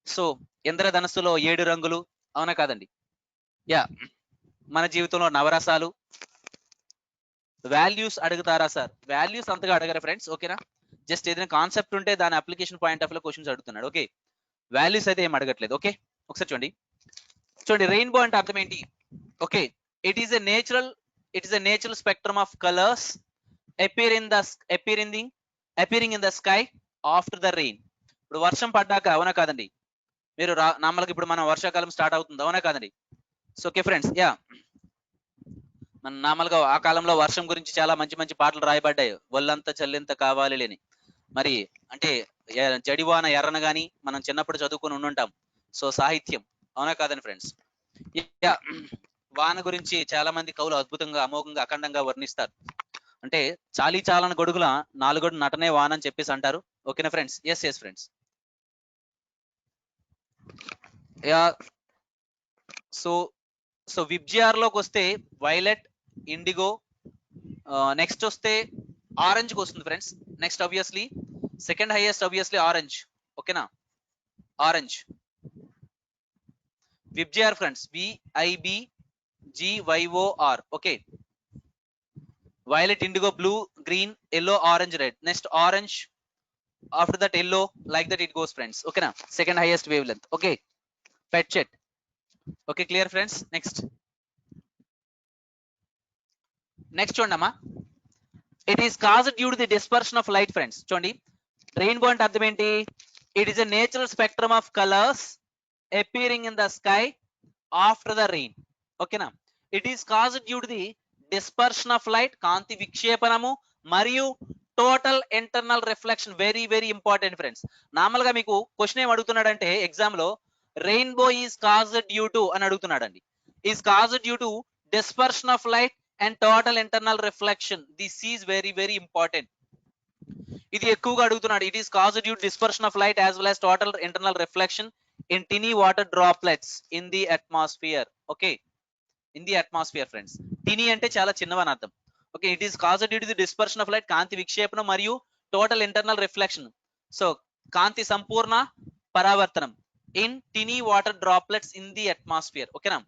సో ఇంద్రధనస్సులో 7 రంగులు, అవునా కాదండి? యా, మన జీవితంలో నవరసాలు. వాల్యూస్ అడుగుతారా సార్? వాల్యూస్ అంతగా అడగరా ఫ్రెండ్స్. ఓకేనా, జస్ట్ ఏదైనా కాన్సెప్ట్ ఉంటే దాని అప్లికేషన్ పాయింట్ ఆఫ్ లో క్వశ్చన్స్ అడుగుతున్నాడు. ఓకే, వాల్యూస్ అయితే ఏం అడగట్లేదు. ఓకే, ఒకసారి చూడండి. చూడండి రెయిన్బో అంటే అర్థం ఏంటి? Okay, it is a natural it is a natural spectrum of colours appearing in the sky after the rain. ఇప్పుడు వర్షం పడ్డాక, అవునా కాదండి? మీరు నార్మల్గా ఇప్పుడు మనం వర్షాకాలం స్టార్ట్ అవుతుంది, అవునా కాదండి? సో ఓకే ఫ్రెండ్స్, యా, మన నార్మల్గా ఆ కాలంలో వర్షం గురించి చాలా మంచి మంచి పాటలు రాయబడ్డాయి. ఒళ్ళంతా చల్లెంత కావాలి లేని, మరి అంటే జడివాన ఎర్రన గాని మనం చిన్నప్పుడు చదువుకుని ఉండుంటాం. సో సాహిత్యం, అవునా కాదండి ఫ్రెండ్స్? యా, వాన గురించి చాలా మంది కవులు అద్భుతంగా, అమోఘంగా, అఖండంగా వర్ణిస్తారు. అంటే చాలీ చాలన గొడుగుల నాలుగొడు నటనే వాన అని చెప్పేసి అంటారు. ఓకేనా friends? Yes friends. Yeah, so VIBGYOR లోకి వస్తే వైలెట్, ఇండిగో, నెక్స్ట్ వస్తే ఆరెంజ్ కి వస్తుంది friends. Next obviously second highest obviously orange. ఓకేనా? Orange VIBGYOR friends, VIBGYOR. Okay, violet, indigo, blue, green, yellow, orange, red. Next orange, after that yellow, like that it goes friends. Okay na, second highest wavelength. Okay, pet chat. Okay, clear friends? Next chundama, it is caused due to the dispersion of light friends. Chundi, rainbow ante ardham enti? It is a natural spectrum of colors appearing in the sky after the rain. Okay na, it is caused due to the dispersion of light, కాంతి విక్షేపణము, మరియు total internal reflection. Very very important friends. Normal గా మీకు question ఏం అడుగుతున్నాడంటే exam లో, rainbow is caused due to అని అడుగుతున్నాడండి. Is caused due to dispersion of light and total internal reflection. This is very very important. ఇది ఎక్కువగా అడుగుతున్నాడు. It is caused due to dispersion of light as well as total internal reflection in tiny water droplets in the atmosphere. Okay, in the atmosphere friends. Tiny అంటే చాలా చిన్నవని అర్థం. Okay, it is caused due to the dispersion of light, కాంతి విక్షేపణం మరియు total internal reflection. So కాంతి సంపూర్ణ పరావర్తనం in tiny water droplets in the atmosphere. ఓకేనా?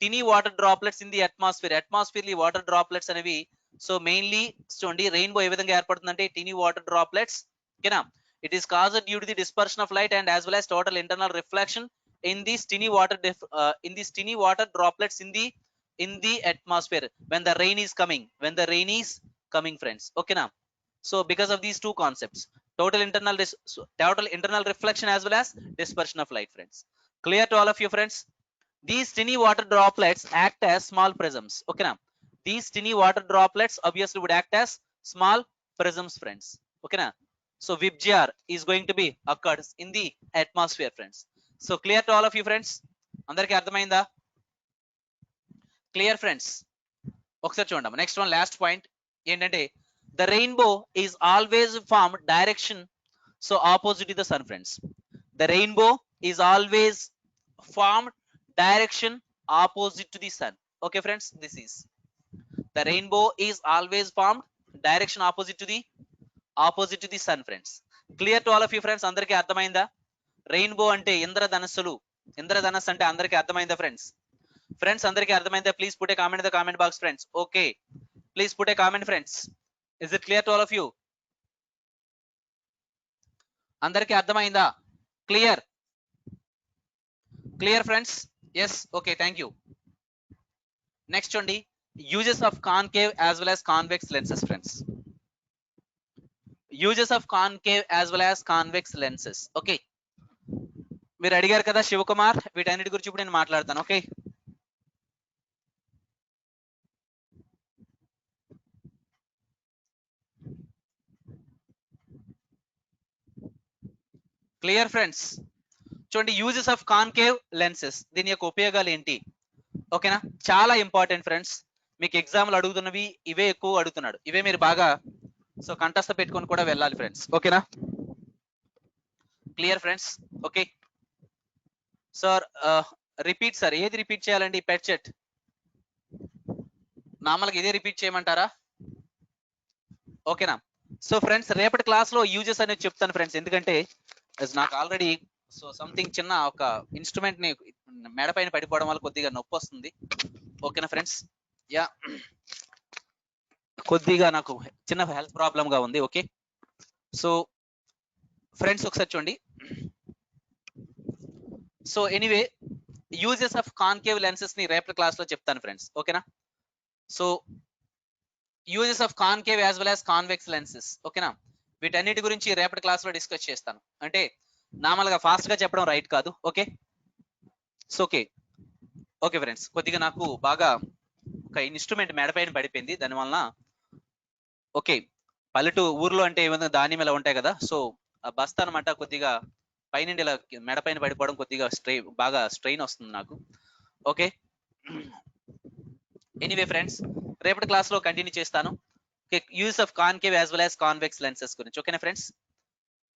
Tiny water droplets in the atmosphere. Atmosphere ఈ వాటర్ డ్రాప్లెట్స్ అనేవి సో మెయిన్లీ చూడండి, రెయిన్బో ఏ విధంగా ఏర్పడుతుందంటే టినీ వాటర్ డ్రాప్లెట్స్. ఓకేనా? It is caused due to the dispersion of light and as well as total internal reflection in these tiny water droplets in the atmosphere when the rain is coming friends. Okay na, so because of these two concepts, total internal reflection as well as dispersion of light friends. Clear to all of you friends? These tiny water droplets act as small prisms. Okay na, these tiny water droplets obviously would act as small prisms friends. Okay na, so VIBGYOR is going to be occurred in the atmosphere friends. So clear to all of you friends? అందరికి అర్థమైందా? Clear friends? ఒకసారి చూడండి. Next one, last point ఏంటంటే, the rainbow is always form direction so opposite to the sun friends. The rainbow is always form direction opposite to the sun. Okay friends, this is the rainbow is always form direction opposite to the sun friends. Clear to all of you friends? అందరికీ అర్థమైందా? Rainbow అంటే ఇంద్రధనస్సులు. ఇంద్రధనస్సు అంటే అందరికీ అర్థమైందా friends? Friends అందరికీ అర్థమైందా? Please put a comment in the comment box friends. Okay, please put a comment friends. Is it clear to all of you? అందరికీ అర్థమైందా? Clear friends? Yes, okay, thank you. Next చూడండి, uses of concave as well as convex lenses friends. Uses of concave as well as convex lenses. Okay, మీరు అడిగారు కదా శివకుమార్, వీటన్నిటి గురించి ఇప్పుడు నేను మాట్లాడతాను. Okay, clear friends? చూడండి, యూజెస్ ఆఫ్ కాన్కేవ్ లెన్సెస్, దీని యొక్క ఉపయోగాలు ఏంటి? ఓకేనా, చాలా ఇంపార్టెంట్ ఫ్రెండ్స్. మీకు ఎగ్జామ్లు అడుగుతున్నవి ఇవే ఎక్కువ అడుగుతున్నాడు. ఇవే మీరు బాగా సో కంఠస్థ పెట్టుకొని కూడా వెళ్ళాలి ఫ్రెండ్స్. ఓకేనా? Clear friends? Okay sir, repeat sir. ఏది రిపీట్ చేయాలండి? పెట్ చెట్ నార్మల్గా ఇదే రిపీట్ చేయమంటారా? ఓకేనా? సో ఫ్రెండ్స్, రేపటి క్లాస్ లో యూజెస్ అనేది చెప్తాను ఫ్రెండ్స్. ఎందుకంటే నాకు ఆల్రెడీ సో సంథింగ్ చిన్న ఒక ఇన్స్ట్రుమెంట్ ని మెడ పైన పడిపోవడం వల్ల కొద్దిగా నొప్పి వస్తుంది. ఓకేనా ఫ్రెండ్స్? యా, కొద్దిగా నాకు చిన్న హెల్త్ ప్రాబ్లం గా ఉంది. ఓకే, సో ఫ్రెండ్స్ ఒకసారి చూడండి. So anyway, uses of concave lenses ని రేపటి క్లాస్ లో చెప్తాను ఫ్రెండ్స్. ఓకేనా? So uses of concave as well as convex lenses. ఓకేనా, వీటన్నిటి గురించి రేపటి క్లాస్ లో డిస్కస్ చేస్తాను. అంటే నార్మల్ గా ఫాస్ట్ గా చెప్పడం రైట్ కాదు. ఓకే, సో ఓకే ఫ్రెండ్స్, కొద్దిగా నాకు బాగా ఒక ఇన్స్ట్రుమెంట్ మెడపైన పడిపోయింది, దానివల్ల ఓకే ఊర్లో అంటే ఏమైనా ధాన్యం ఇలా ఉంటాయి కదా, సో ఆ బస్తా అనమాట కొద్దిగా పైనుండి ఇలా మెడపైన పడిపోవడం, కొద్దిగా బాగా స్ట్రెయిన్ వస్తుంది నాకు. ఓకే, ఎనీవే ఫ్రెండ్స్, రేపటి క్లాస్ లో కంటిన్యూ చేస్తాను. Use of concave as well as convex lenses గురించి. ఓకేనా friends,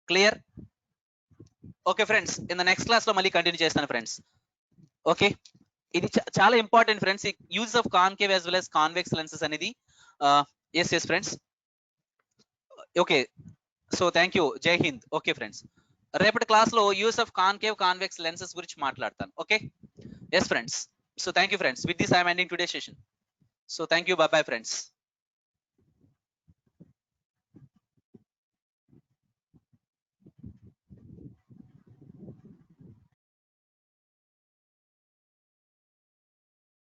clear? Okay friends, in the next class లో మళ్ళీ కంటిన్యూ చేస్తాను ఫ్రెండ్స్. ఓకే, ఇది చాలా important friends, use of concave as well as convex lenses అనేది. Yes friends, okay, so thank you, జై Hind. Okay friends, రేపటి క్లాస్ లో use of concave convex lenses గురించి మాట్లాడతాను. Okay, yes friends, so thank you friends, with this I'm ending today session. So thank you, bye bye friends.